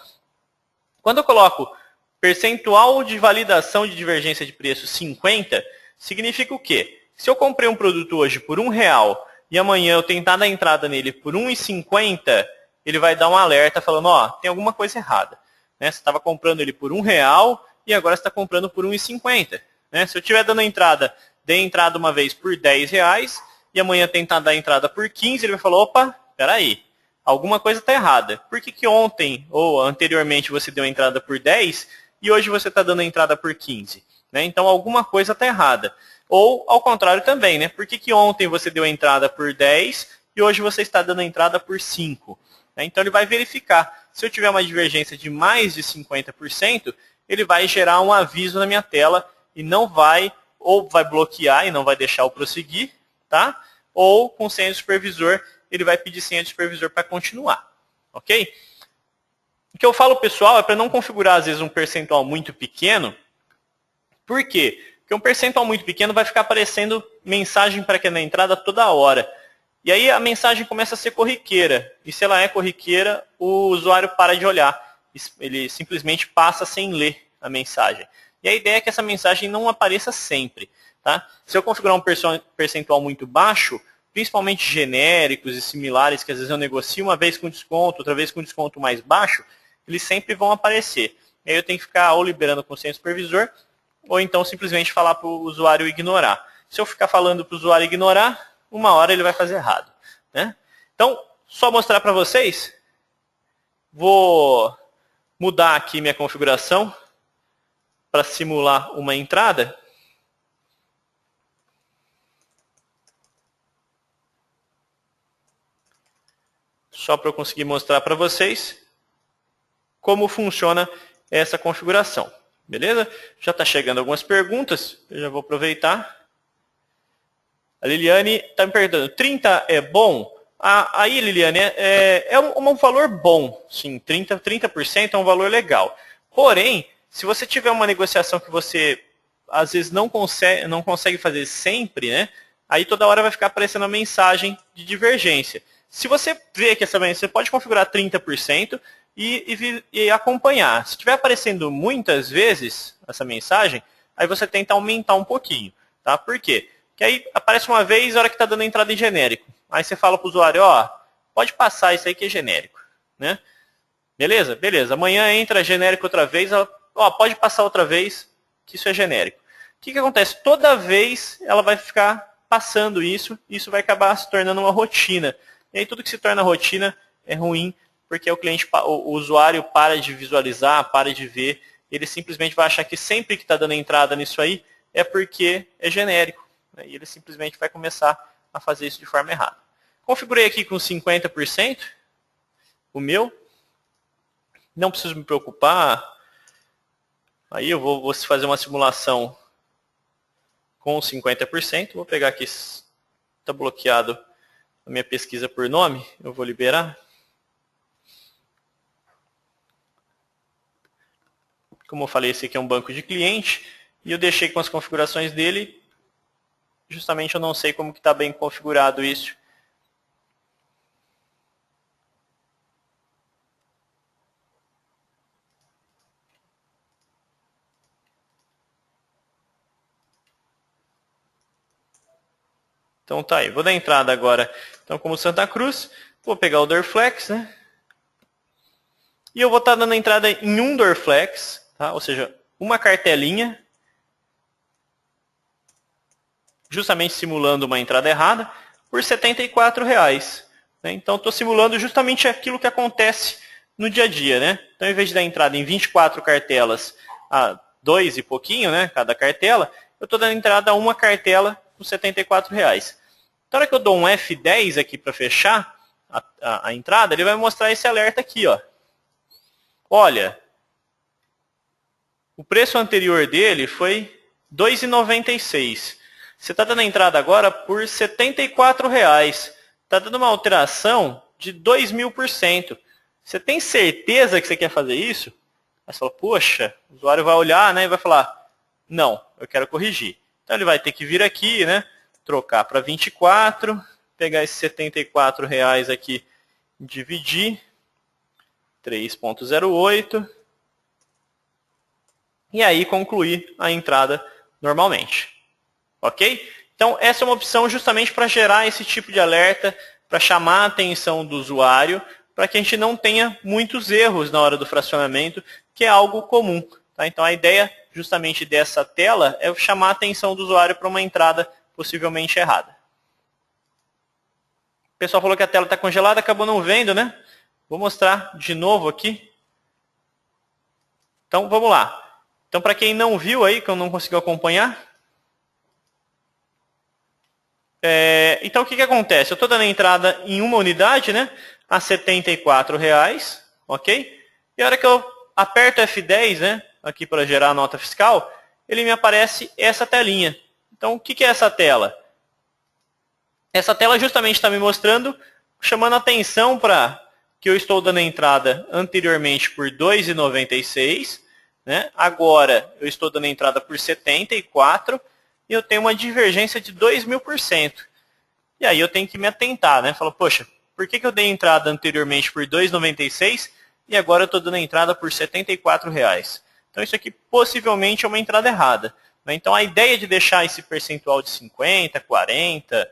Quando eu coloco percentual de validação de divergência de preço 50, significa o quê? Se eu comprei um produto hoje por R$1 e amanhã eu tentar dar entrada nele por R$1,50, ele vai dar um alerta falando, ó, tem alguma coisa errada. Né? Você estava comprando ele por R$1 e agora você está comprando por R$1,50. Né? Se eu estiver dando entrada, dei entrada uma vez por R$10 e amanhã tentar dar entrada por 15, ele vai falar, opa, peraí, alguma coisa está errada. Por que ontem ou anteriormente você deu entrada por 10 e hoje você está dando entrada por 15? Né? Então, alguma coisa está errada. Ou, ao contrário também, né? Por que ontem você deu entrada por 10 e hoje você está dando entrada por 5? Né? Então, ele vai verificar. Se eu tiver uma divergência de mais de 50%, ele vai gerar um aviso na minha tela e não vai, ou vai bloquear e não vai deixar eu prosseguir, tá? Ou, com senha de supervisor, ele vai pedir senha de supervisor para continuar. Ok? O que eu falo, pessoal, é para não configurar, às vezes, um percentual muito pequeno. Por quê? Porque um percentual muito pequeno vai ficar aparecendo mensagem para que na entrada toda hora. E aí a mensagem começa a ser corriqueira. E se ela é corriqueira, o usuário para de olhar. Ele simplesmente passa sem ler a mensagem. E a ideia é que essa mensagem não apareça sempre. Tá? Se eu configurar um percentual muito baixo, principalmente genéricos e similares, que às vezes eu negocio uma vez com desconto, outra vez com desconto mais baixo, eles sempre vão aparecer. E aí eu tenho que ficar ou liberando com senha de supervisor, ou então simplesmente falar para o usuário ignorar. Se eu ficar falando para o usuário ignorar, uma hora ele vai fazer errado. Né? Então, só mostrar para vocês, vou mudar aqui minha configuração para simular uma entrada. Só para eu conseguir mostrar para vocês como funciona essa configuração. Beleza? Já está chegando algumas perguntas, eu já vou aproveitar. A Liliane está me perguntando, 30 é bom? Aí, Liliane, é um valor bom. Sim, 30% é um valor legal. Porém, se você tiver uma negociação que você, às vezes, não consegue fazer sempre, né? Aí toda hora vai ficar aparecendo a mensagem de divergência. Se você vê que essa mensagem, você pode configurar 30% e acompanhar. Se estiver aparecendo muitas vezes essa mensagem, aí você tenta aumentar um pouquinho. Tá? Por quê? Porque aí aparece uma vez a hora que está dando entrada em genérico. Aí você fala para o usuário, ó, pode passar isso aí que é genérico. Né? Beleza? Beleza. Amanhã entra genérico outra vez, ó, pode passar outra vez que isso é genérico. O que acontece? Toda vez ela vai ficar passando isso vai acabar se tornando uma rotina. E aí tudo que se torna rotina é ruim, porque o usuário para de visualizar, para de ver, ele simplesmente vai achar que sempre que está dando entrada nisso aí é porque é genérico. Né? E ele simplesmente vai começar a fazer isso de forma errada. Configurei aqui com 50%, o meu. Não preciso me preocupar. Aí eu vou fazer uma simulação com 50%. Vou pegar aqui, está bloqueado a minha pesquisa por nome, eu vou liberar. Como eu falei, esse aqui é um banco de cliente, e eu deixei com as configurações dele, justamente eu não sei como que está bem configurado isso. Então tá aí, vou dar entrada agora, então como Santa Cruz, vou pegar o Dorflex, né? E eu vou estar dando entrada em um Dorflex, tá? Ou seja, uma cartelinha, justamente simulando uma entrada errada, por R$ 74,00. Né? Então estou simulando justamente aquilo que acontece no dia a dia, né? Então, em vez de dar entrada em 24 cartelas a 2 e pouquinho, né, cada cartela, eu estou dando entrada a uma cartela por R$ 74,00. Na hora que eu dou um F10 aqui para fechar a entrada, ele vai mostrar esse alerta aqui, ó. Olha, o preço anterior dele foi R$ 2,96. Você está dando entrada agora por R$ 74,00. Está dando uma alteração de 2.000%. Você tem certeza que você quer fazer isso? Aí você fala, poxa, o usuário vai olhar, né, e vai falar, não, eu quero corrigir. Então ele vai ter que vir aqui, né, trocar para 24, pegar esses R$ 74,00 aqui, dividir 3,08 e aí concluir a entrada normalmente. Ok? Então essa é uma opção justamente para gerar esse tipo de alerta, para chamar a atenção do usuário, para que a gente não tenha muitos erros na hora do fracionamento, que é algo comum. Tá? Então a ideia justamente dessa tela é chamar a atenção do usuário para uma entrada possivelmente errada. O pessoal falou que a tela está congelada, acabou não vendo, né? Vou mostrar de novo aqui. Então vamos lá. Então para quem não viu aí, que eu não conseguiu acompanhar, então o que acontece? Eu estou dando entrada em uma unidade, né, a R$ 74,00, ok? E a hora que eu aperto F10, né, aqui para gerar a nota fiscal, ele me aparece essa telinha. Então o que é essa tela? Essa tela justamente está me mostrando, chamando a atenção para que eu estou dando entrada anteriormente por R$ 2,96, né? Agora eu estou dando entrada por 74 e eu tenho uma divergência de 2.000%. E aí eu tenho que me atentar, né? Falo, poxa, por que eu dei entrada anteriormente por R$ 2,96 e agora eu estou dando entrada por R$ 74,00? Então isso aqui possivelmente é uma entrada errada. Né? Então a ideia de deixar esse percentual de 50%,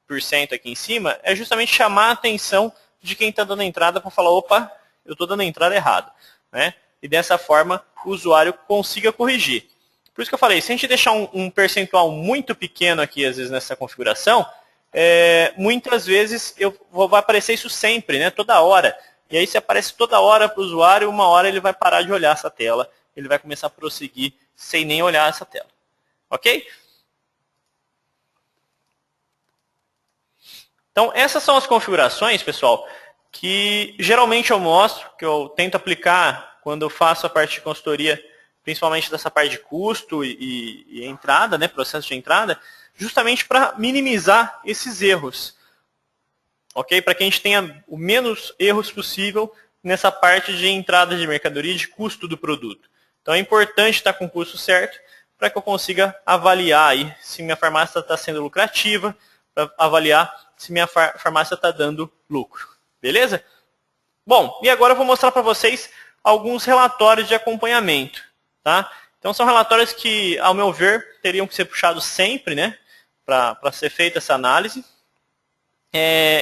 40% aqui em cima é justamente chamar a atenção de quem está dando entrada para falar, opa, eu estou dando entrada errada. Né? E dessa forma o usuário consiga corrigir. Por isso que eu falei, se a gente deixar um percentual muito pequeno aqui, às vezes, nessa configuração, muitas vezes vai aparecer isso sempre, né? Toda hora. E aí se aparece toda hora para o usuário, uma hora ele vai parar de olhar essa tela, ele vai começar a prosseguir sem nem olhar essa tela. Ok? Então essas são as configurações, pessoal, que geralmente eu mostro, que eu tento aplicar quando eu faço a parte de consultoria, principalmente dessa parte de custo e entrada, né, processo de entrada, justamente para minimizar esses erros. Ok? Para que a gente tenha o menos erros possível nessa parte de entrada de mercadoria e de custo do produto. Então é importante estar com o custo certo para que eu consiga avaliar aí se minha farmácia está sendo lucrativa, para avaliar se minha farmácia está dando lucro. Beleza? Bom, e agora eu vou mostrar para vocês alguns relatórios de acompanhamento. Tá? Então são relatórios que, ao meu ver, teriam que ser puxados sempre, né, para ser feita essa análise.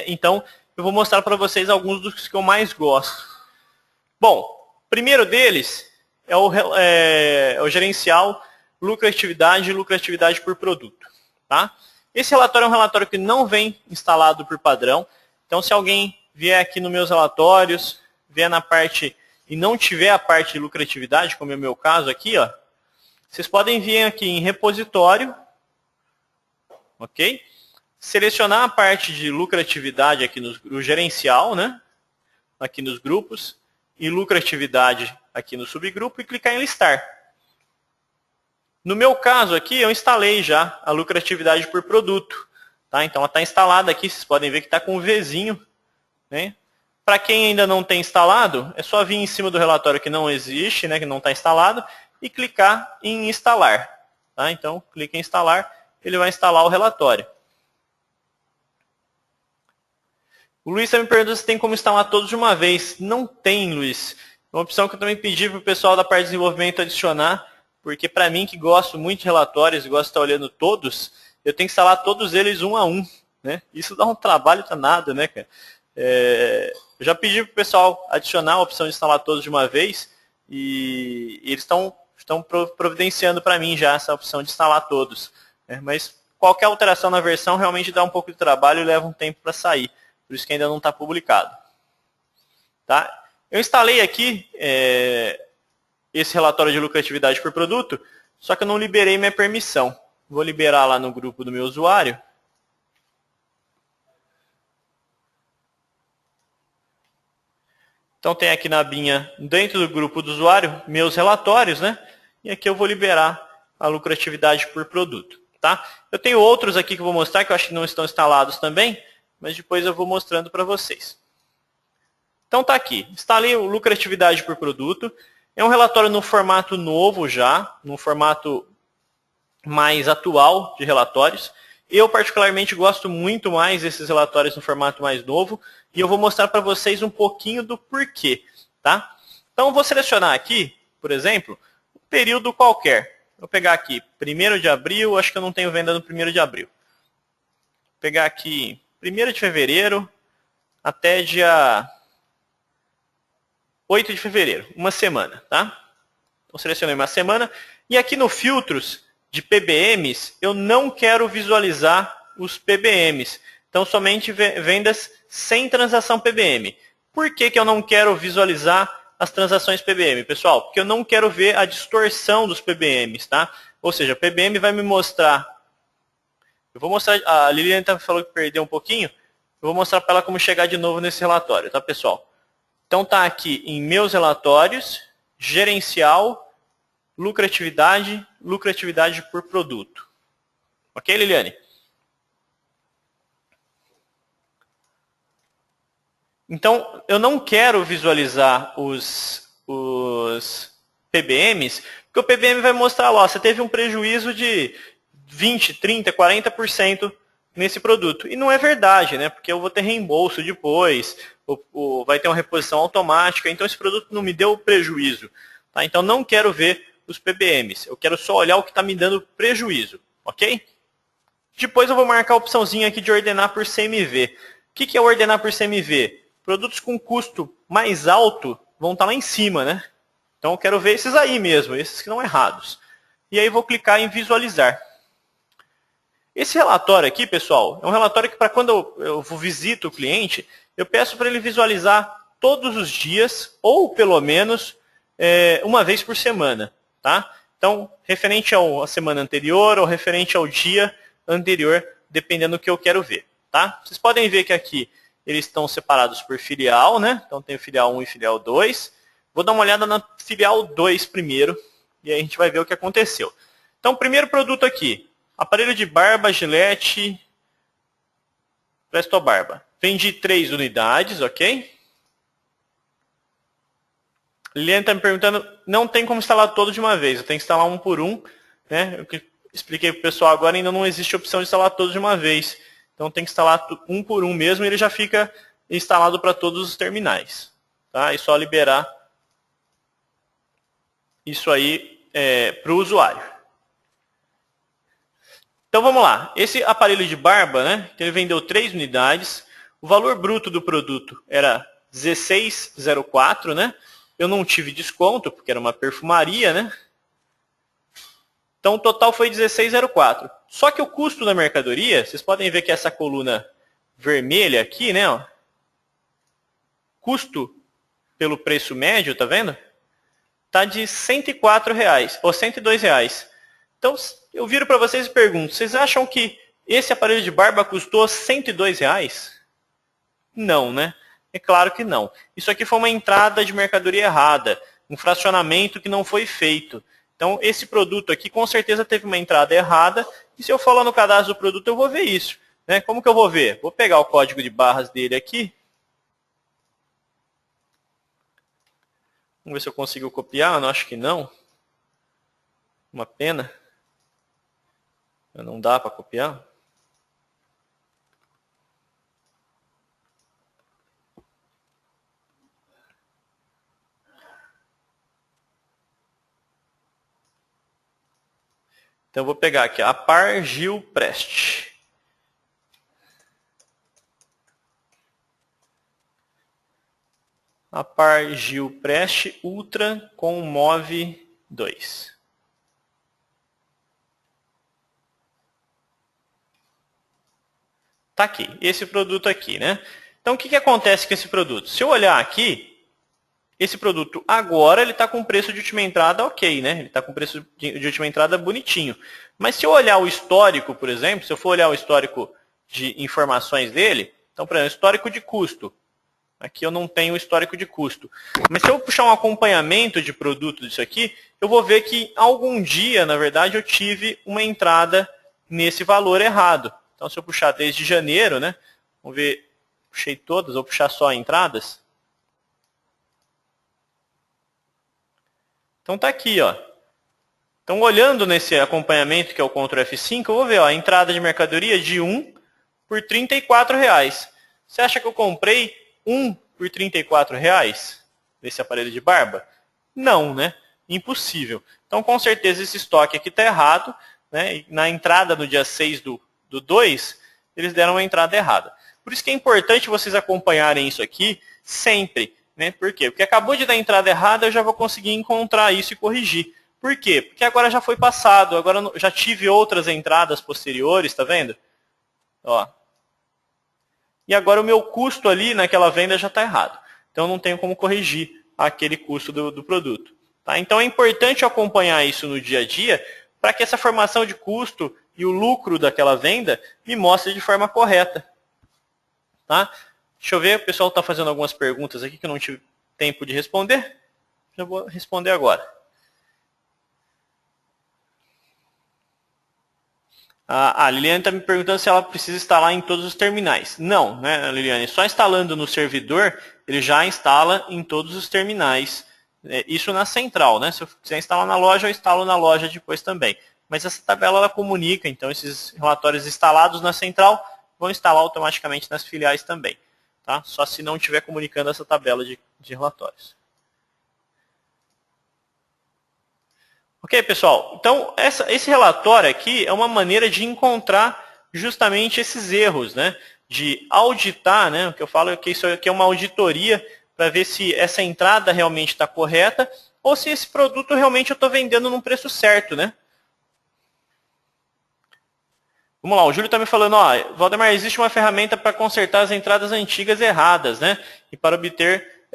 Então, eu vou mostrar para vocês alguns dos que eu mais gosto. Bom, o primeiro deles é o gerencial lucratividade e lucratividade por produto. Tá? Esse relatório é um relatório que não vem instalado por padrão. Então, se alguém vier aqui nos meus relatórios, vier na parte e não tiver a parte de lucratividade, como é o meu caso aqui, ó, vocês podem vir aqui em repositório, ok? Selecionar a parte de lucratividade aqui no gerencial, né? Aqui nos grupos, e lucratividade aqui no subgrupo e clicar em listar. No meu caso aqui, eu instalei já a lucratividade por produto. Tá? Então ela está instalada aqui, vocês podem ver que está com um Vzinho. Né? Para quem ainda não tem instalado, é só vir em cima do relatório que não existe, né, que não está instalado, e clicar em instalar. Tá? Então, clica em instalar, ele vai instalar o relatório. O Luiz está me perguntando se tem como instalar todos de uma vez. Não tem, Luiz. É uma opção que eu também pedi para o pessoal da parte de desenvolvimento adicionar, porque para mim, que gosto muito de relatórios e gosto de estar olhando todos, eu tenho que instalar todos eles um a um. Né? Isso dá um trabalho danado, né, cara? Eu já pedi para o pessoal adicionar a opção de instalar todos de uma vez e eles estão providenciando para mim já essa opção de instalar todos. Né? Mas qualquer alteração na versão realmente dá um pouco de trabalho e leva um tempo para sair. Por isso que ainda não está publicado. Tá? Eu instalei aqui esse relatório de lucratividade por produto, só que eu não liberei minha permissão. Vou liberar lá no grupo do meu usuário. Então tem aqui na abinha, dentro do grupo do usuário, meus relatórios, né? E aqui eu vou liberar a lucratividade por produto. Tá? Eu tenho outros aqui que eu vou mostrar, que eu acho que não estão instalados também, mas depois eu vou mostrando para vocês. Então tá aqui, instalei o lucratividade por produto. É um relatório no formato novo já, no formato mais atual de relatórios. Eu particularmente gosto muito mais desses relatórios no formato mais novo e eu vou mostrar para vocês um pouquinho do porquê. Tá? Então eu vou selecionar aqui, por exemplo, um período qualquer. Vou pegar aqui 1º de abril, acho que eu não tenho venda no 1º de abril. Vou pegar aqui 1º de fevereiro até dia 8 de fevereiro, uma semana, tá? Então selecionei uma semana e aqui no filtros de PBMs eu não quero visualizar os PBMs. Então somente vendas sem transação PBM. Por que eu não quero visualizar as transações PBM, pessoal? Porque eu não quero ver a distorção dos PBMs, tá? Ou seja, o PBM vai me mostrar. Eu vou mostrar, a Liliane falou que perdeu um pouquinho. Eu vou mostrar para ela como chegar de novo nesse relatório, tá, pessoal? Então tá aqui em meus relatórios, gerencial, lucratividade por produto. Ok, Liliane? Então, eu não quero visualizar os PBMs, porque o PBM vai mostrar lá, você teve um prejuízo de 20, 30, 40% nesse produto. E não é verdade, né? Porque eu vou ter reembolso depois, vai ter uma reposição automática, então esse produto não me deu prejuízo. Tá? Então não quero ver os PBMs, eu quero só olhar o que está me dando prejuízo, ok? Depois eu vou marcar a opçãozinha aqui de ordenar por CMV. O que é ordenar por CMV? Produtos com custo mais alto vão estar lá em cima, né? Então eu quero ver esses aí mesmo, esses que não errados. E aí vou clicar em visualizar. Esse relatório aqui, pessoal, é um relatório que para quando eu visito o cliente, eu peço para ele visualizar todos os dias, ou pelo menos uma vez por semana. Tá? Então, referente à semana anterior ou referente ao dia anterior, dependendo do que eu quero ver. Tá? Vocês podem ver que aqui eles estão separados por filial, né? Então tem o filial 1 e filial 2. Vou dar uma olhada na filial 2 primeiro, e aí a gente vai ver o que aconteceu. Então, o primeiro produto aqui, aparelho de barba, Gillette, Presto Barba. Vendi 3 unidades, ok? Liliane está me perguntando, não tem como instalar todos de uma vez, eu tenho que instalar um por um. Né? Eu expliquei para o pessoal agora, ainda não existe a opção de instalar todos de uma vez. Então tem que instalar um por um mesmo e ele já fica instalado para todos os terminais. Tá? É só liberar isso aí para o usuário. Então vamos lá. Esse aparelho de barba, né, ele vendeu 3 unidades. O valor bruto do produto era 16,04, né? Eu não tive desconto, porque era uma perfumaria, né? Então o total foi 16,04. Só que o custo da mercadoria, vocês podem ver que essa coluna vermelha aqui, né? Ó, custo pelo preço médio, tá vendo? Tá de R$ 104 ou R$ 102. Então eu viro para vocês e pergunto, vocês acham que esse aparelho de barba custou R$ 102? Não, né? É claro que não. Isso aqui foi uma entrada de mercadoria errada, um fracionamento que não foi feito. Então, esse produto aqui com certeza teve uma entrada errada, e se eu for lá no cadastro do produto, eu vou ver isso. Né? Como que eu vou ver? Vou pegar o código de barras dele aqui. Vamos ver se eu consigo copiar, eu acho que não. Uma pena. Não dá para copiar. Então, eu vou pegar aqui a Par Gilprest. A Par Gilprest Ultra com MOV 2. Tá aqui, esse produto aqui, né? Então, o que acontece com esse produto? Se eu olhar aqui, esse produto agora ele está com preço de última entrada ok, né? Ele está com preço de última entrada bonitinho. Mas se eu olhar o histórico, por exemplo, se eu for olhar o histórico de informações dele, então, por exemplo, histórico de custo. Aqui eu não tenho o histórico de custo. Mas se eu puxar um acompanhamento de produto disso aqui, eu vou ver que algum dia, na verdade, eu tive uma entrada nesse valor errado. Então, se eu puxar desde janeiro, né? Vamos ver, puxei todas, vou puxar só entradas. Então tá aqui, ó. Então olhando nesse acompanhamento que é o Ctrl F5, eu vou ver, ó, a entrada de mercadoria de 1 por R$ 34,00. Você acha que eu comprei 1 por R$ 34,00 desse aparelho de barba? Não, né? Impossível. Então com certeza esse estoque aqui está errado, né? E na entrada no dia 6 do 2, eles deram uma entrada errada. Por isso que é importante vocês acompanharem isso aqui sempre. Né? Por quê? Porque acabou de dar entrada errada, eu já vou conseguir encontrar isso e corrigir. Por quê? Porque agora já foi passado, agora já tive outras entradas posteriores, tá vendo? Ó. E agora o meu custo ali naquela venda já está errado. Então não tenho como corrigir aquele custo do produto. Tá? Então é importante acompanhar isso no dia a dia para que essa formação de custo e o lucro daquela venda me mostre de forma correta. Tá? Deixa eu ver, o pessoal está fazendo algumas perguntas aqui que eu não tive tempo de responder. Já vou responder agora. A Liliane está me perguntando se ela precisa instalar em todos os terminais. Não, né, Liliane? Só instalando no servidor, ele já instala em todos os terminais. Isso na central, né? Se eu quiser instalar na loja, eu instalo na loja depois também. Mas essa tabela ela comunica, então esses relatórios instalados na central vão instalar automaticamente nas filiais também. Tá? Só se não estiver comunicando essa tabela de relatórios. Ok, pessoal? Então, esse relatório aqui é uma maneira de encontrar justamente esses erros, né? De auditar, né? O que eu falo é que isso aqui é uma auditoria para ver se essa entrada realmente está correta ou se esse produto realmente eu estou vendendo num preço certo, né? Vamos lá, o Júlio está me falando, ó, Valdemar, existe uma ferramenta para consertar as entradas antigas erradas, né? E para obter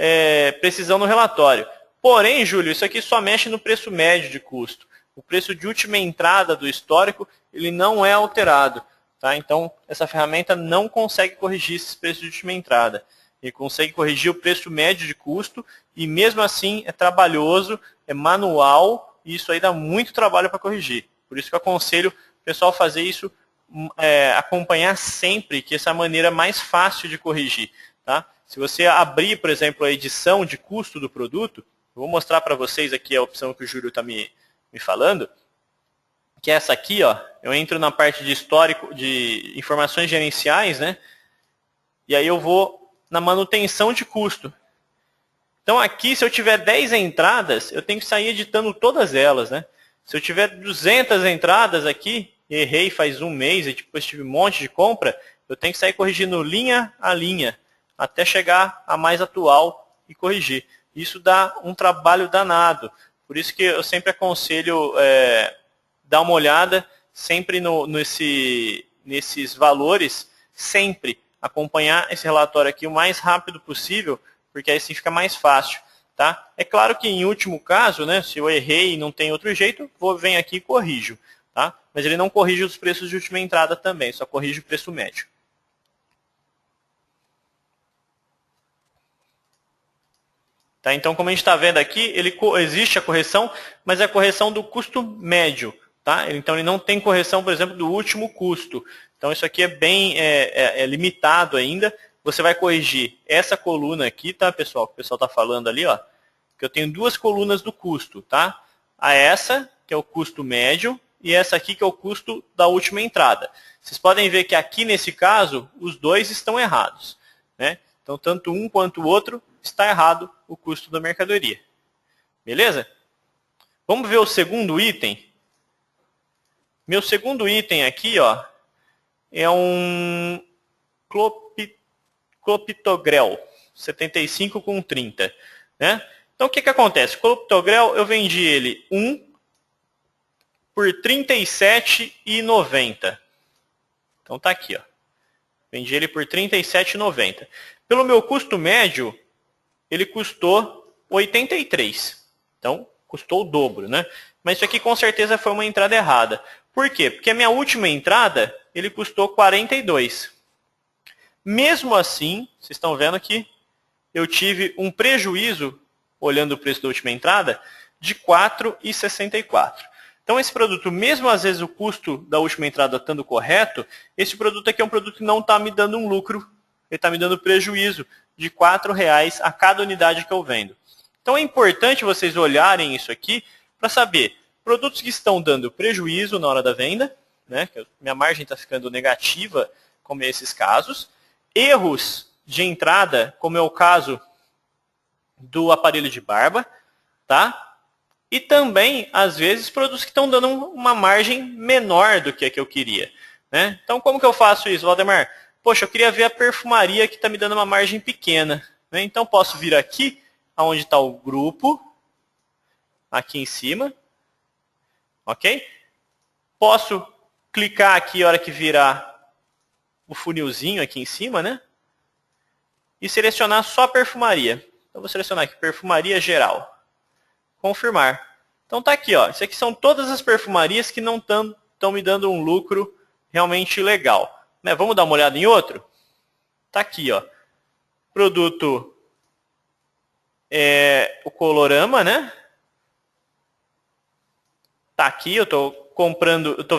precisão no relatório. Porém, Júlio, isso aqui só mexe no preço médio de custo. O preço de última entrada do histórico, ele não é alterado. Tá? Então, essa ferramenta não consegue corrigir esses preços de última entrada. Ele consegue corrigir o preço médio de custo e, mesmo assim, é trabalhoso, é manual e isso aí dá muito trabalho para corrigir. Por isso que eu aconselho o pessoal a fazer isso, acompanhar sempre, que essa é a maneira mais fácil de corrigir. Tá? Se você abrir, por exemplo, a edição de custo do produto, eu vou mostrar para vocês aqui a opção que o Júlio está me falando, que é essa aqui, ó. Eu entro na parte de histórico, de informações gerenciais, né? E aí eu vou na manutenção de custo. Então aqui, se eu tiver 10 entradas, eu tenho que sair editando todas elas, né? Se eu tiver 200 entradas aqui, errei faz um mês e depois tive um monte de compra, eu tenho que sair corrigindo linha a linha, até chegar a mais atual e corrigir. Isso dá um trabalho danado. Por isso que eu sempre aconselho dar uma olhada sempre nesses valores, sempre acompanhar esse relatório aqui o mais rápido possível, porque aí sim fica mais fácil. Tá? É claro que em último caso, né, se eu errei e não tem outro jeito, venho aqui e corrijo. Tá? Mas ele não corrige os preços de última entrada também, só corrige o preço médio. Tá? Então, como a gente está vendo aqui, existe a correção, mas é a correção do custo médio. Tá? Então, ele não tem correção, por exemplo, do último custo. Então, isso aqui é bem limitado ainda. Você vai corrigir essa coluna aqui, tá, pessoal? Que o pessoal está falando ali, ó, que eu tenho duas colunas do custo. Tá? Essa, que é o custo médio, e essa aqui, que é o custo da última entrada. Vocês podem ver que aqui, nesse caso, os dois estão errados. Né? Então, tanto um quanto o outro está errado o custo da mercadoria. Beleza? Vamos ver o segundo item. Meu segundo item aqui, ó, é um clopidogrel 75 com 30. Né? Então, o que acontece? O clopidogrel, eu vendi ele 1 por R$ 37,90. Então, tá aqui, ó. Vendi ele por R$ 37,90. Pelo meu custo médio, ele custou 83. Então, custou o dobro, né? Mas isso aqui com certeza foi uma entrada errada. Por quê? Porque a minha última entrada, ele custou 42. Mesmo assim, vocês estão vendo que eu tive um prejuízo, olhando o preço da última entrada, de 4,64. Então, esse produto, mesmo às vezes o custo da última entrada estando correto, esse produto aqui é um produto que não está me dando um lucro, ele está me dando prejuízo de R$ 4,00 a cada unidade que eu vendo. Então, é importante vocês olharem isso aqui para saber produtos que estão dando prejuízo na hora da venda, né, que minha margem está ficando negativa, como é esses casos, erros de entrada, como é o caso do aparelho de barba, tá? E também, às vezes, produtos que estão dando uma margem menor do que a que eu queria. Né? Então, como que eu faço isso, Valdemar? Poxa, eu queria ver a perfumaria que está me dando uma margem pequena. Né? Então, posso vir aqui, onde está o grupo, aqui em cima. Ok? Posso clicar aqui a hora que virar o funilzinho aqui em cima, né? E selecionar só a perfumaria. Então, vou selecionar aqui, perfumaria geral. Confirmar. Então tá aqui, ó. Isso aqui são todas as perfumarias que não estão me dando um lucro realmente legal. Né? Vamos dar uma olhada em outro? Tá aqui, ó. Produto o Colorama, né? Tá aqui, eu tô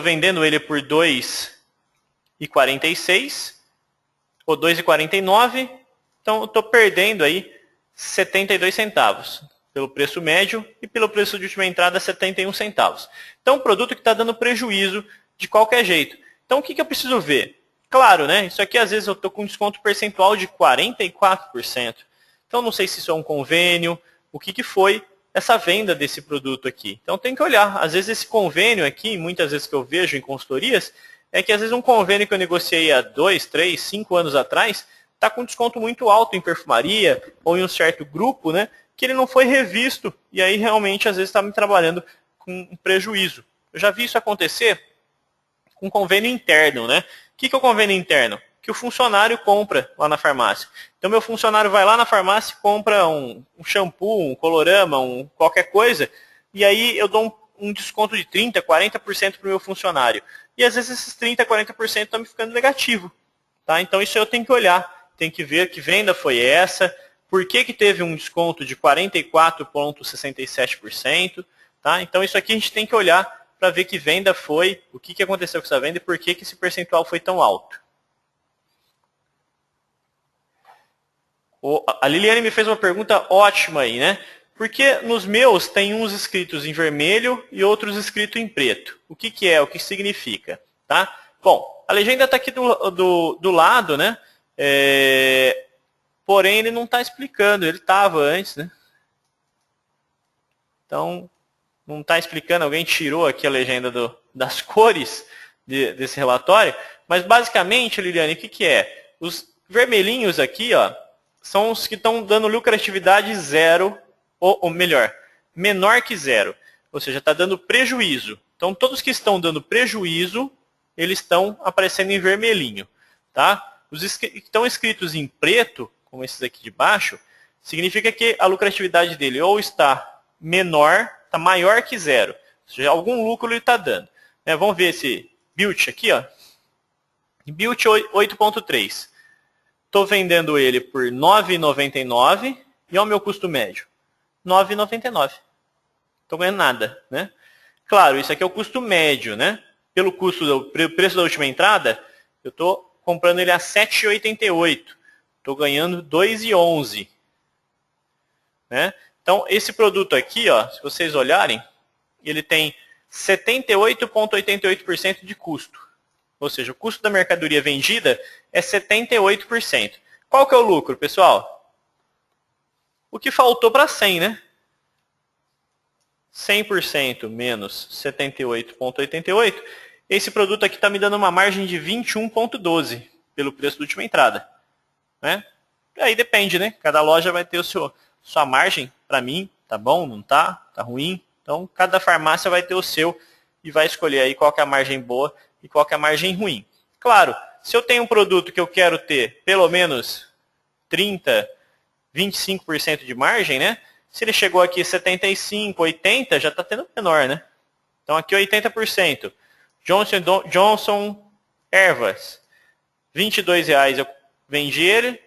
vendendo ele por R$ 2,46 ou R$ 2,49. Então eu tô perdendo aí 72 centavos. Pelo preço médio e pelo preço de última entrada, 71 centavos. Então, um produto que está dando prejuízo de qualquer jeito. Então, o que eu preciso ver? Claro, né? Isso aqui, às vezes, eu estou com um desconto percentual de 44%. Então, não sei se isso é um convênio, o que foi essa venda desse produto aqui. Então, tem que olhar. Às vezes, esse convênio aqui, muitas vezes que eu vejo em consultorias, é que, às vezes, um convênio que eu negociei há 2, 3, 5 anos atrás, está com desconto muito alto em perfumaria ou em um certo grupo, né? Que ele não foi revisto e aí realmente às vezes está me trabalhando com um prejuízo. Eu já vi isso acontecer com convênio interno, né? O que é o convênio interno? Que o funcionário compra lá na farmácia. Então meu funcionário vai lá na farmácia e compra um shampoo, um colorama, qualquer coisa, e aí eu dou um desconto de 30%, 40% para o meu funcionário. E às vezes esses 30%, 40% estão me ficando negativo. Tá? Então isso eu tenho que olhar, tem que ver que venda foi essa. Por que teve um desconto de 44,67%? Tá? Então, isso aqui a gente tem que olhar para ver que venda foi, o que aconteceu com essa venda e por que esse percentual foi tão alto. A Liliane me fez uma pergunta ótima aí, né? Porque nos meus tem uns escritos em vermelho e outros escritos em preto. O que é? O que significa? Tá? Bom, a legenda está aqui do lado, né? Porém, ele não está explicando, ele estava antes, né? Então, não está explicando, alguém tirou aqui a legenda das cores desse relatório, mas basicamente, Liliane, o que é? Os vermelhinhos aqui, ó, são os que estão dando lucratividade zero, ou melhor, menor que zero, ou seja, está dando prejuízo. Então, todos que estão dando prejuízo, eles estão aparecendo em vermelhinho, tá? Os que estão escritos em preto, como esses aqui de baixo, significa que a lucratividade dele ou está menor, está maior que zero. Ou seja, algum lucro ele está dando. Vamos ver esse Beauty aqui, ó. Beauty 8.3. Estou vendendo ele por R$ 9,99 e é o meu custo médio. 9,99. Estou ganhando nada, né? Claro, isso aqui é o custo médio, né? Pelo preço da última entrada, eu estou comprando ele a 7,88. Estou ganhando 2,11. Né? Então, esse produto aqui, ó, se vocês olharem, ele tem 78,88% de custo. Ou seja, o custo da mercadoria vendida é 78%. Qual que é o lucro, pessoal? O que faltou para 100, né? 100% menos 78,88. Esse produto aqui está me dando uma margem de 21,12 pelo preço da última entrada. Né? Aí depende, né? Cada loja vai ter sua margem. Para mim, tá bom, não tá? Tá ruim? Então, cada farmácia vai ter o seu e vai escolher aí qual que é a margem boa e qual que é a margem ruim. Claro, se eu tenho um produto que eu quero ter pelo menos 30, 25% de margem, né? Se ele chegou aqui 75, 80, já está tendo menor, né? Então aqui 80%. Johnson Ervas, R$22 eu vendi ele.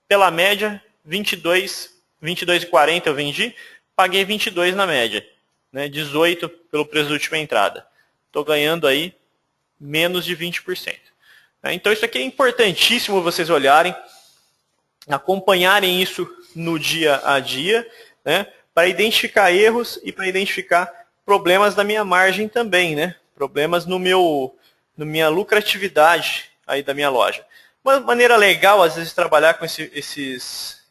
Pela média, 22,40 eu vendi. Paguei 22 na média. Né? 18 pelo preço da última entrada. Estou ganhando aí menos de 20%. Então isso aqui é importantíssimo vocês olharem, acompanharem isso no dia a dia, né, para identificar erros e para identificar problemas da minha margem também, né, problemas na minha lucratividade aí da minha loja. Uma maneira legal, às vezes, de trabalhar com esses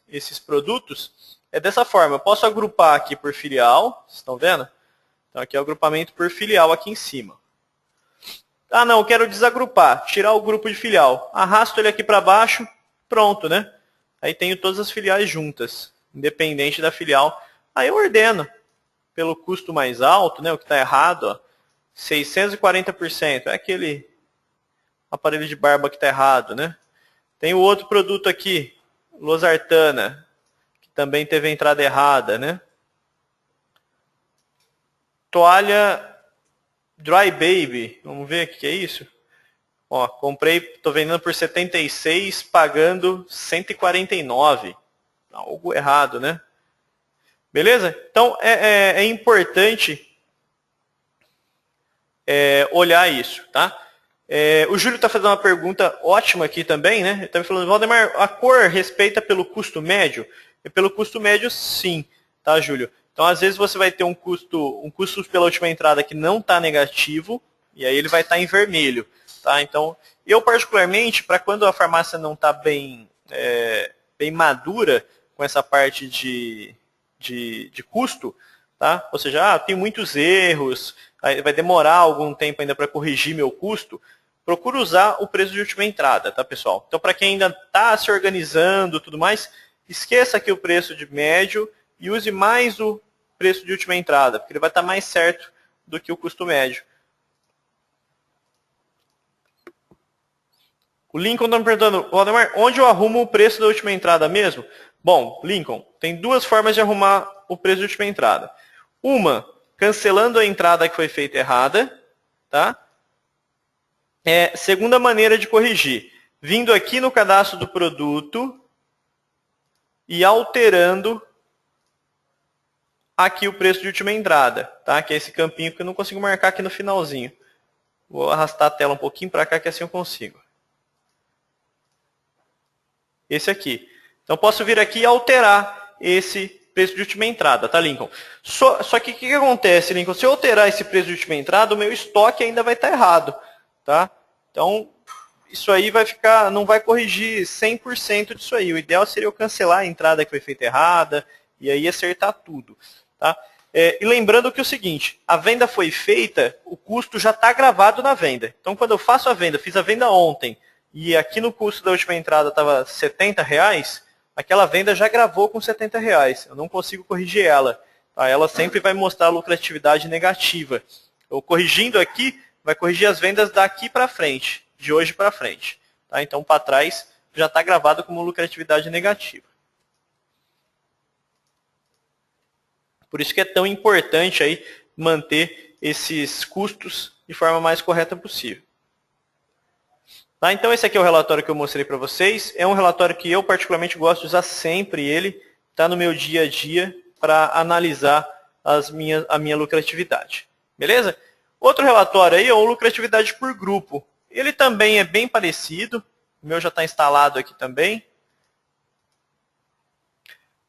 produtos é dessa forma. Eu posso agrupar aqui por filial, vocês estão vendo? Então aqui é o agrupamento por filial aqui em cima. Ah, não, eu quero desagrupar, tirar o grupo de filial. Arrasto ele aqui para baixo, pronto, né? Aí tenho todas as filiais juntas, independente da filial. Aí eu ordeno pelo custo mais alto, né? O que está errado, ó, 640%. É aquele aparelho de barba que está errado, né? Tem o outro produto aqui, Losartana, que também teve a entrada errada, né? Toalha Dry Baby, vamos ver o que é isso? Ó, comprei, estou vendendo por 76, pagando 149. Algo errado, né? Beleza? Então, é importante olhar isso, tá? O Júlio está fazendo uma pergunta ótima aqui também, né? Ele está me falando, Valdemar, a cor respeita pelo custo médio? E pelo custo médio, sim, tá, Júlio? Então, às vezes, você vai ter um custo pela última entrada que não está negativo, e aí ele vai estar em vermelho. Tá? Então, eu particularmente, para quando a farmácia não está bem madura com essa parte de custo, tá? Ou seja, tem muitos erros, vai demorar algum tempo ainda para corrigir meu custo, procura usar o preço de última entrada, tá, pessoal? Então, para quem ainda está se organizando e tudo mais, esqueça aqui o preço de médio e use mais o preço de última entrada, porque ele vai estar mais certo do que o custo médio. O Lincoln está me perguntando, Valdemar, onde eu arrumo o preço da última entrada mesmo? Bom, Lincoln, tem duas formas de arrumar o preço de última entrada. Uma, cancelando a entrada que foi feita errada. Tá? Segunda maneira de corrigir, vindo aqui no cadastro do produto e alterando aqui o preço de última entrada. Tá? Que é esse campinho que eu não consigo marcar aqui no finalzinho. Vou arrastar a tela um pouquinho para cá que assim eu consigo. Esse aqui. Então, posso vir aqui e alterar esse preço de última entrada, tá, Lincoln? Só que o que acontece, Lincoln? Se eu alterar esse preço de última entrada, o meu estoque ainda vai estar errado, tá? Então, isso aí não vai corrigir 100% disso aí. O ideal seria eu cancelar a entrada que foi feita errada e aí acertar tudo, tá? E lembrando que é o seguinte, a venda foi feita, o custo já está gravado na venda. Então, quando eu faço a venda, fiz a venda ontem, e aqui no custo da última entrada estava R$70, aquela venda já gravou com R$70. Eu não consigo corrigir ela. Tá? Ela sempre vai mostrar a lucratividade negativa. Eu corrigindo aqui, vai corrigir as vendas daqui para frente, de hoje para frente. Tá? Então, para trás, já está gravado como lucratividade negativa. Por isso que é tão importante aí manter esses custos de forma mais correta possível. Tá, então esse aqui é o relatório que eu mostrei para vocês. É um relatório que eu particularmente gosto de usar sempre ele. Está no meu dia a dia. para analisar a minha lucratividade. Beleza? Outro relatório aí é o lucratividade por grupo. Ele também é bem parecido. O meu já está instalado aqui também.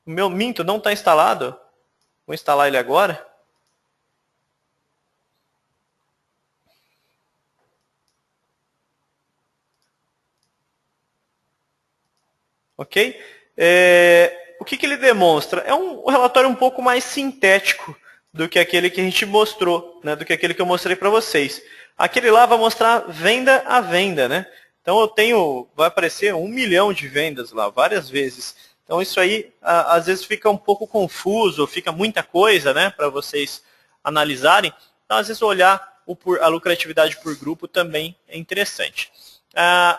O meu Minto não está instalado. Vou instalar ele agora. Ok? O que ele demonstra? É um relatório um pouco mais sintético do que aquele que a gente mostrou, né? Do que aquele que eu mostrei para vocês. Aquele lá vai mostrar venda a venda, né? Então vai aparecer 1 milhão de vendas lá, várias vezes. Então isso aí, às vezes fica um pouco confuso, fica muita coisa, né? Para vocês analisarem. Então, às vezes, olhar a lucratividade por grupo também é interessante.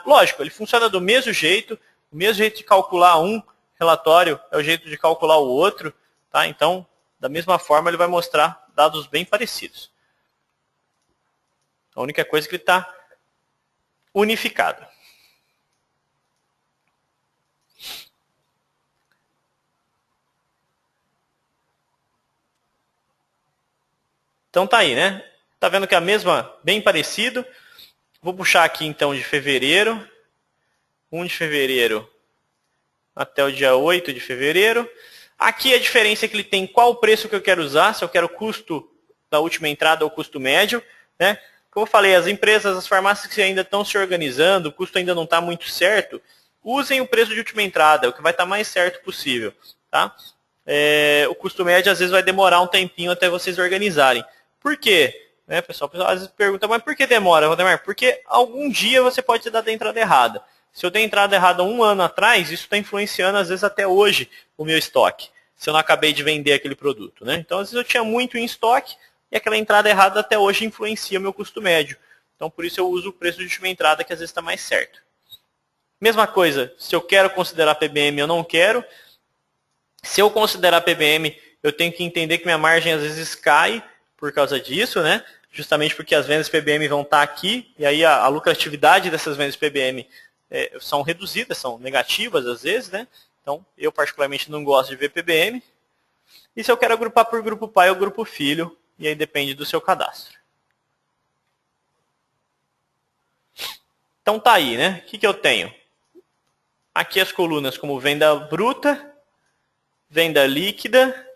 Lógico, ele funciona do mesmo jeito. O mesmo jeito de calcular um relatório é o jeito de calcular o outro. Tá? Então, da mesma forma, ele vai mostrar dados bem parecidos. A única coisa é que ele está unificado. Então tá aí, né? Tá vendo que é a mesma, bem parecido. Vou puxar aqui então de fevereiro. 1 de fevereiro até o dia 8 de fevereiro. Aqui a diferença é que ele tem qual o preço que eu quero usar, se eu quero o custo da última entrada ou custo médio. Né? Como eu falei, as empresas, as farmácias que ainda estão se organizando, o custo ainda não está muito certo, usem o preço de última entrada, o que vai estar mais certo possível. Tá? O custo médio às vezes vai demorar um tempinho até vocês organizarem. Por quê? Né, pessoal às vezes pergunta, mas por que demora, Valdemar? Porque algum dia você pode ter dado a entrada errada. Se eu dei a entrada errada 1 ano atrás, isso está influenciando, às vezes, até hoje, o meu estoque. Se eu não acabei de vender aquele produto. Né? Então, às vezes, eu tinha muito em estoque e aquela entrada errada até hoje influencia o meu custo médio. Então, por isso, eu uso o preço de última entrada, que às vezes está mais certo. Mesma coisa, se eu quero considerar PBM ou não quero. Se eu considerar PBM, eu tenho que entender que minha margem, às vezes, cai por causa disso, né? Justamente porque as vendas PBM vão estar aqui, e aí a lucratividade dessas vendas PBM são reduzidas, são negativas às vezes, né? Então, eu particularmente não gosto de ver PBM. E se eu quero agrupar por grupo pai ou grupo filho, e aí depende do seu cadastro. Então tá aí, né? O que eu tenho? Aqui as colunas como venda bruta, venda líquida,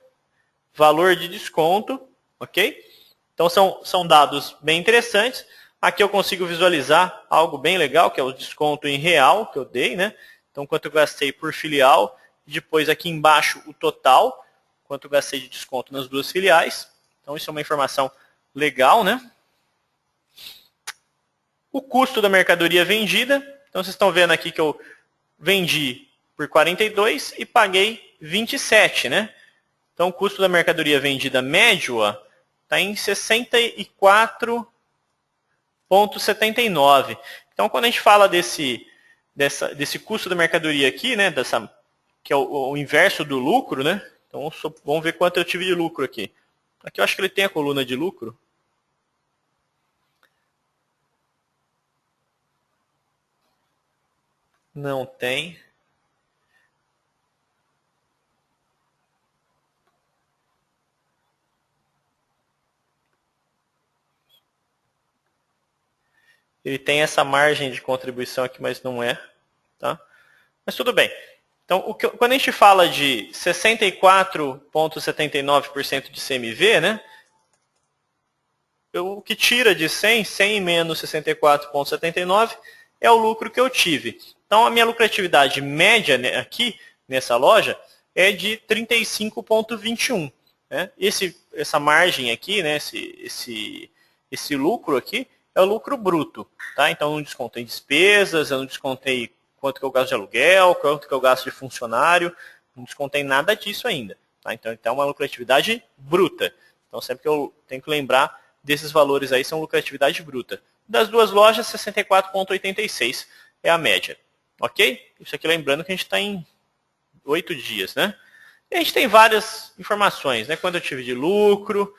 valor de desconto, ok? Então são dados bem interessantes. Aqui eu consigo visualizar algo bem legal, que é o desconto em real que eu dei, né? Então, quanto eu gastei por filial. Depois, aqui embaixo, o total, quanto eu gastei de desconto nas duas filiais. Então, isso é uma informação legal, né? O custo da mercadoria vendida. Então, vocês estão vendo aqui que eu vendi por 42 e paguei 27, né? Então, o custo da mercadoria vendida médio está em 64,79. Então, quando a gente fala desse custo da mercadoria aqui, né, que é o inverso do lucro, né? Então, vamos ver quanto eu tive de lucro aqui. Aqui eu acho que ele tem a coluna de lucro. Não tem. Ele tem essa margem de contribuição aqui, mas não é. Tá? Mas tudo bem. Então, quando a gente fala de 64,79% de CMV, né? O que tira de 100, 100 menos 64,79 é o lucro que eu tive. Então, a minha lucratividade média aqui, nessa loja, é de 35,21. Né? Essa margem aqui, né? esse lucro aqui, é o lucro bruto. Tá? Então, eu não descontei despesas, eu não descontei quanto que eu gasto de aluguel, quanto que eu gasto de funcionário, não descontei nada disso ainda. Tá? Então, é uma lucratividade bruta. Então, sempre que eu tenho que lembrar desses valores aí, são lucratividade bruta. Das duas lojas, 64,86 é a média. Ok? Isso aqui lembrando que a gente está em 8 dias, né? E a gente tem várias informações, né? Quanto eu tive de lucro,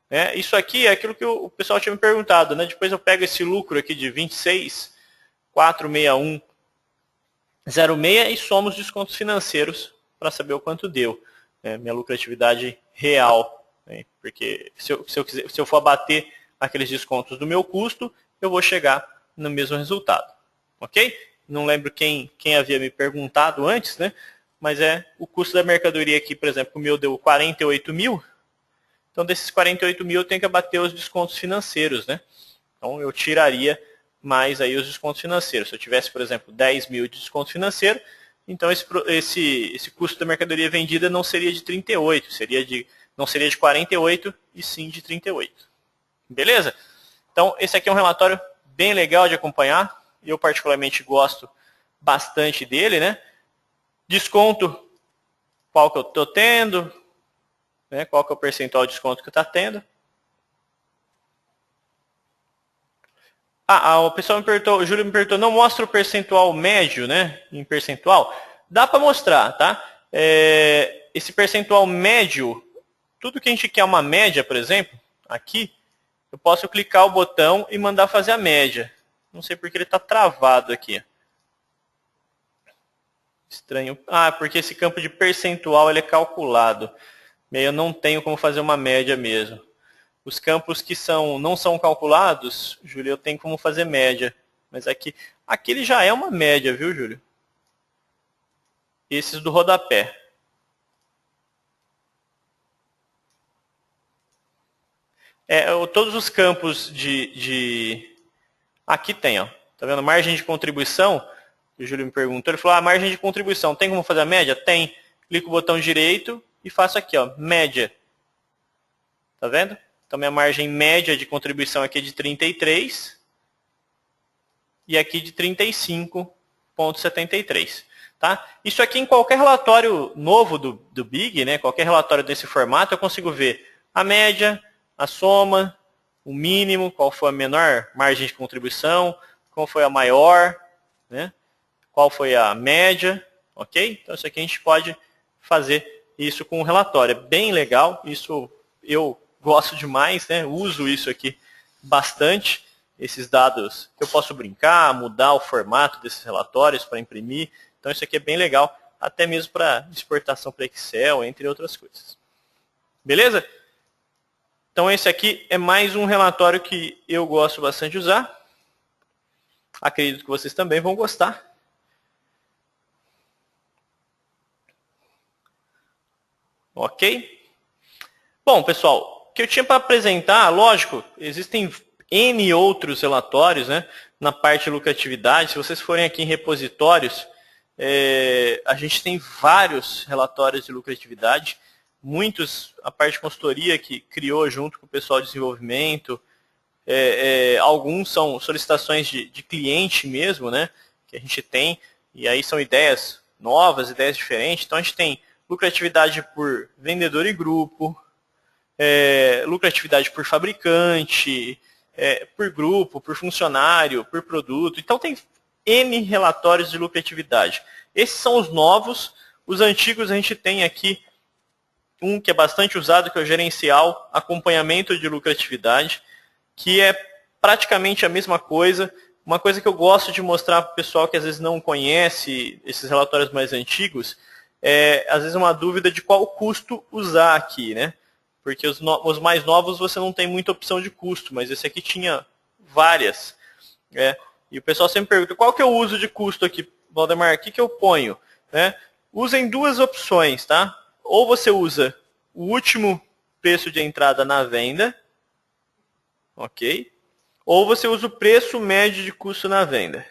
né? Isso aqui é aquilo que o pessoal tinha me perguntado, né? Depois eu pego esse lucro aqui de 26,461,06 e somo os descontos financeiros para saber o quanto deu. minha lucratividade real, né? Porque se eu for abater aqueles descontos do meu custo, eu vou chegar no mesmo resultado, ok? Não lembro quem havia me perguntado antes, né? Mas o custo da mercadoria aqui, por exemplo, o meu deu 48 mil, então desses 48 mil eu tenho que abater os descontos financeiros, né? Então eu tiraria mais aí os descontos financeiros. Se eu tivesse, por exemplo, 10 mil de desconto financeiro, então esse custo da mercadoria vendida não seria de 38, não seria de 48 e sim de 38. Beleza? Então esse aqui é um relatório bem legal de acompanhar. Eu particularmente gosto bastante dele, né? Desconto, qual que eu estou tendo, né? Qual que é o percentual de desconto que está tendo. O pessoal me perguntou, o Júlio me perguntou, não mostra o percentual médio, né? Em percentual. Dá para mostrar, tá? Esse percentual médio, tudo que a gente quer uma média, por exemplo, aqui, eu posso clicar o botão e mandar fazer a média. Não sei porque ele está travado aqui. Estranho. Porque esse campo de percentual ele é calculado. Eu não tenho como fazer uma média mesmo. Os campos que não são calculados, Júlio, eu tenho como fazer média. Mas aqui ele já é uma média, viu, Júlio? Esses do rodapé. Todos os campos Aqui tem, ó. Tá vendo? Margem de contribuição. O Júlio me perguntou. Ele falou, margem de contribuição. Tem como fazer a média? Tem. Clico o botão direito e faço aqui, ó, média. Tá vendo? Então, minha margem média de contribuição aqui é de 33 e aqui de 35,73. Tá? Isso aqui em qualquer relatório novo do Big, né? Qualquer relatório desse formato, eu consigo ver a média, a soma, o mínimo, qual foi a menor margem de contribuição, qual foi a maior, né? Qual foi a média, ok? Então, isso aqui a gente pode fazer isso com um relatório. É bem legal, isso eu gosto demais, né? Uso isso aqui bastante, esses dados que eu posso brincar, mudar o formato desses relatórios para imprimir. Então isso aqui é bem legal, até mesmo para exportação para Excel, entre outras coisas. Beleza? Então esse aqui é mais um relatório que eu gosto bastante de usar. Acredito que vocês também vão gostar. Ok? Bom, pessoal, o que eu tinha para apresentar, lógico, existem N outros relatórios, né, na parte de lucratividade. Se vocês forem aqui em repositórios, a gente tem vários relatórios de lucratividade, muitos a parte de consultoria que criou junto com o pessoal de desenvolvimento, alguns são solicitações de cliente mesmo, né, que a gente tem, e aí são ideias novas, ideias diferentes. Então a gente tem lucratividade por vendedor e grupo, lucratividade por fabricante, por grupo, por funcionário, por produto. Então tem N relatórios de lucratividade. Esses são os novos. Os antigos a gente tem aqui um que é bastante usado, que é o gerencial, acompanhamento de lucratividade, que é praticamente a mesma coisa. Uma coisa que eu gosto de mostrar para o pessoal que às vezes não conhece esses relatórios mais antigos, às vezes uma dúvida de qual custo usar aqui, né? Porque os mais novos você não tem muita opção de custo, mas esse aqui tinha várias. E o pessoal sempre pergunta, qual que é o uso de custo aqui, Valdemar? O que eu ponho? Usem duas opções, tá? Ou você usa o último preço de entrada na venda, ok? Ou você usa o preço médio de custo na venda.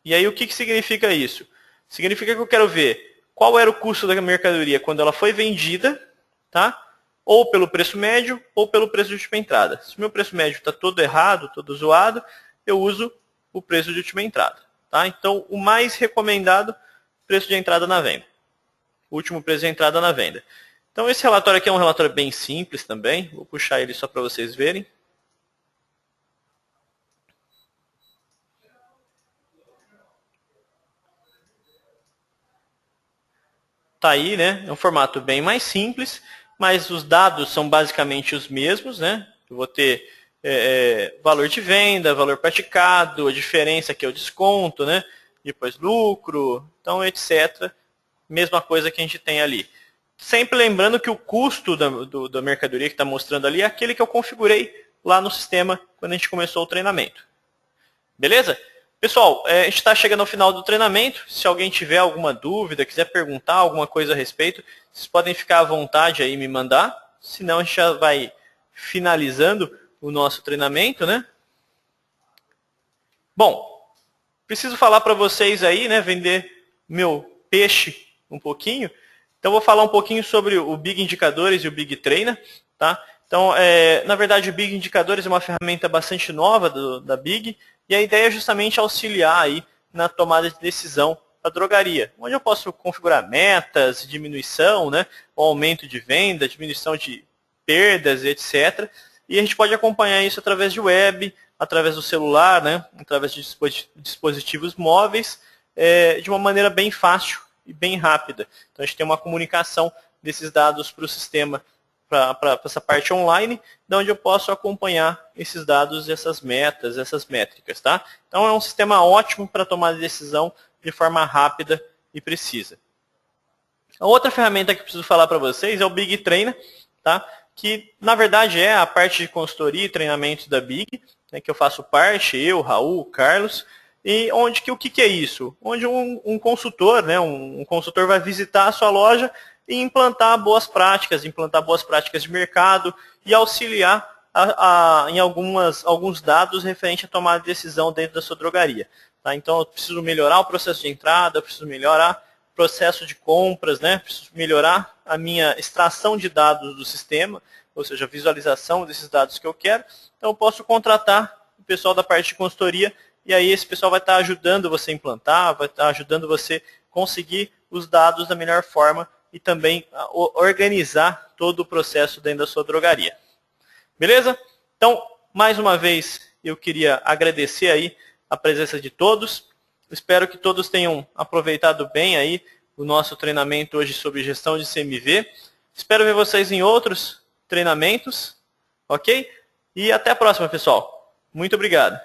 E aí o que significa isso? Significa que eu quero ver qual era o custo da mercadoria quando ela foi vendida, tá? Ou pelo preço médio, ou pelo preço de última entrada. Se o meu preço médio está todo errado, todo zoado, eu uso o preço de última entrada. Tá? Então, o mais recomendado, preço de entrada na venda. O último preço de entrada na venda. Então, esse relatório aqui é um relatório bem simples também. Vou puxar ele só para vocês verem. Tá aí, né? É um formato bem mais simples, mas os dados são basicamente os mesmos, né? Eu vou ter valor de venda, valor praticado, a diferença que é o desconto, né? Depois lucro, então etc. mesma coisa que a gente tem ali. Sempre lembrando que o custo da mercadoria que está mostrando ali é aquele que eu configurei lá no sistema quando a gente começou o treinamento. Beleza? Pessoal, a gente está chegando ao final do treinamento. Se alguém tiver alguma dúvida, quiser perguntar alguma coisa a respeito, vocês podem ficar à vontade aí e me mandar. Senão a gente já vai finalizando o nosso treinamento, né? Bom, preciso falar para vocês aí, né, vender meu peixe um pouquinho. Então, vou falar um pouquinho sobre o Big Indicadores e o Big Trainer, tá? Então, na verdade, o Big Indicadores é uma ferramenta bastante nova da Big, e a ideia é justamente auxiliar aí na tomada de decisão da drogaria, onde eu posso configurar metas, diminuição, né, o aumento de venda, diminuição de perdas, etc. E a gente pode acompanhar isso através de web, através do celular, né, através de dispositivos móveis, de uma maneira bem fácil e bem rápida. Então, a gente tem uma comunicação desses dados para o sistema, para essa parte online, de onde eu posso acompanhar esses dados, essas metas, essas métricas. Tá? Então, é um sistema ótimo para tomar decisão de forma rápida e precisa. A outra ferramenta que eu preciso falar para vocês é o Big Trainer, tá? Que, na verdade, é a parte de consultoria e treinamento da Big, né, que eu faço parte, eu, Raul, Carlos, e onde o que é isso? Onde um consultor, né, um consultor vai visitar a sua loja e implantar boas práticas de mercado e auxiliar em alguns dados referente à tomada de decisão dentro da sua drogaria. Tá? Então, eu preciso melhorar o processo de entrada, eu preciso melhorar o processo de compras, né? Preciso melhorar a minha extração de dados do sistema, ou seja, a visualização desses dados que eu quero. Então, eu posso contratar o pessoal da parte de consultoria e aí esse pessoal vai estar ajudando você a implantar, vai estar ajudando você a conseguir os dados da melhor forma e também organizar todo o processo dentro da sua drogaria. Beleza? Então, mais uma vez, eu queria agradecer aí a presença de todos. Espero que todos tenham aproveitado bem aí o nosso treinamento hoje sobre gestão de CMV. Espero ver vocês em outros treinamentos, ok? E até a próxima, pessoal. Muito obrigado.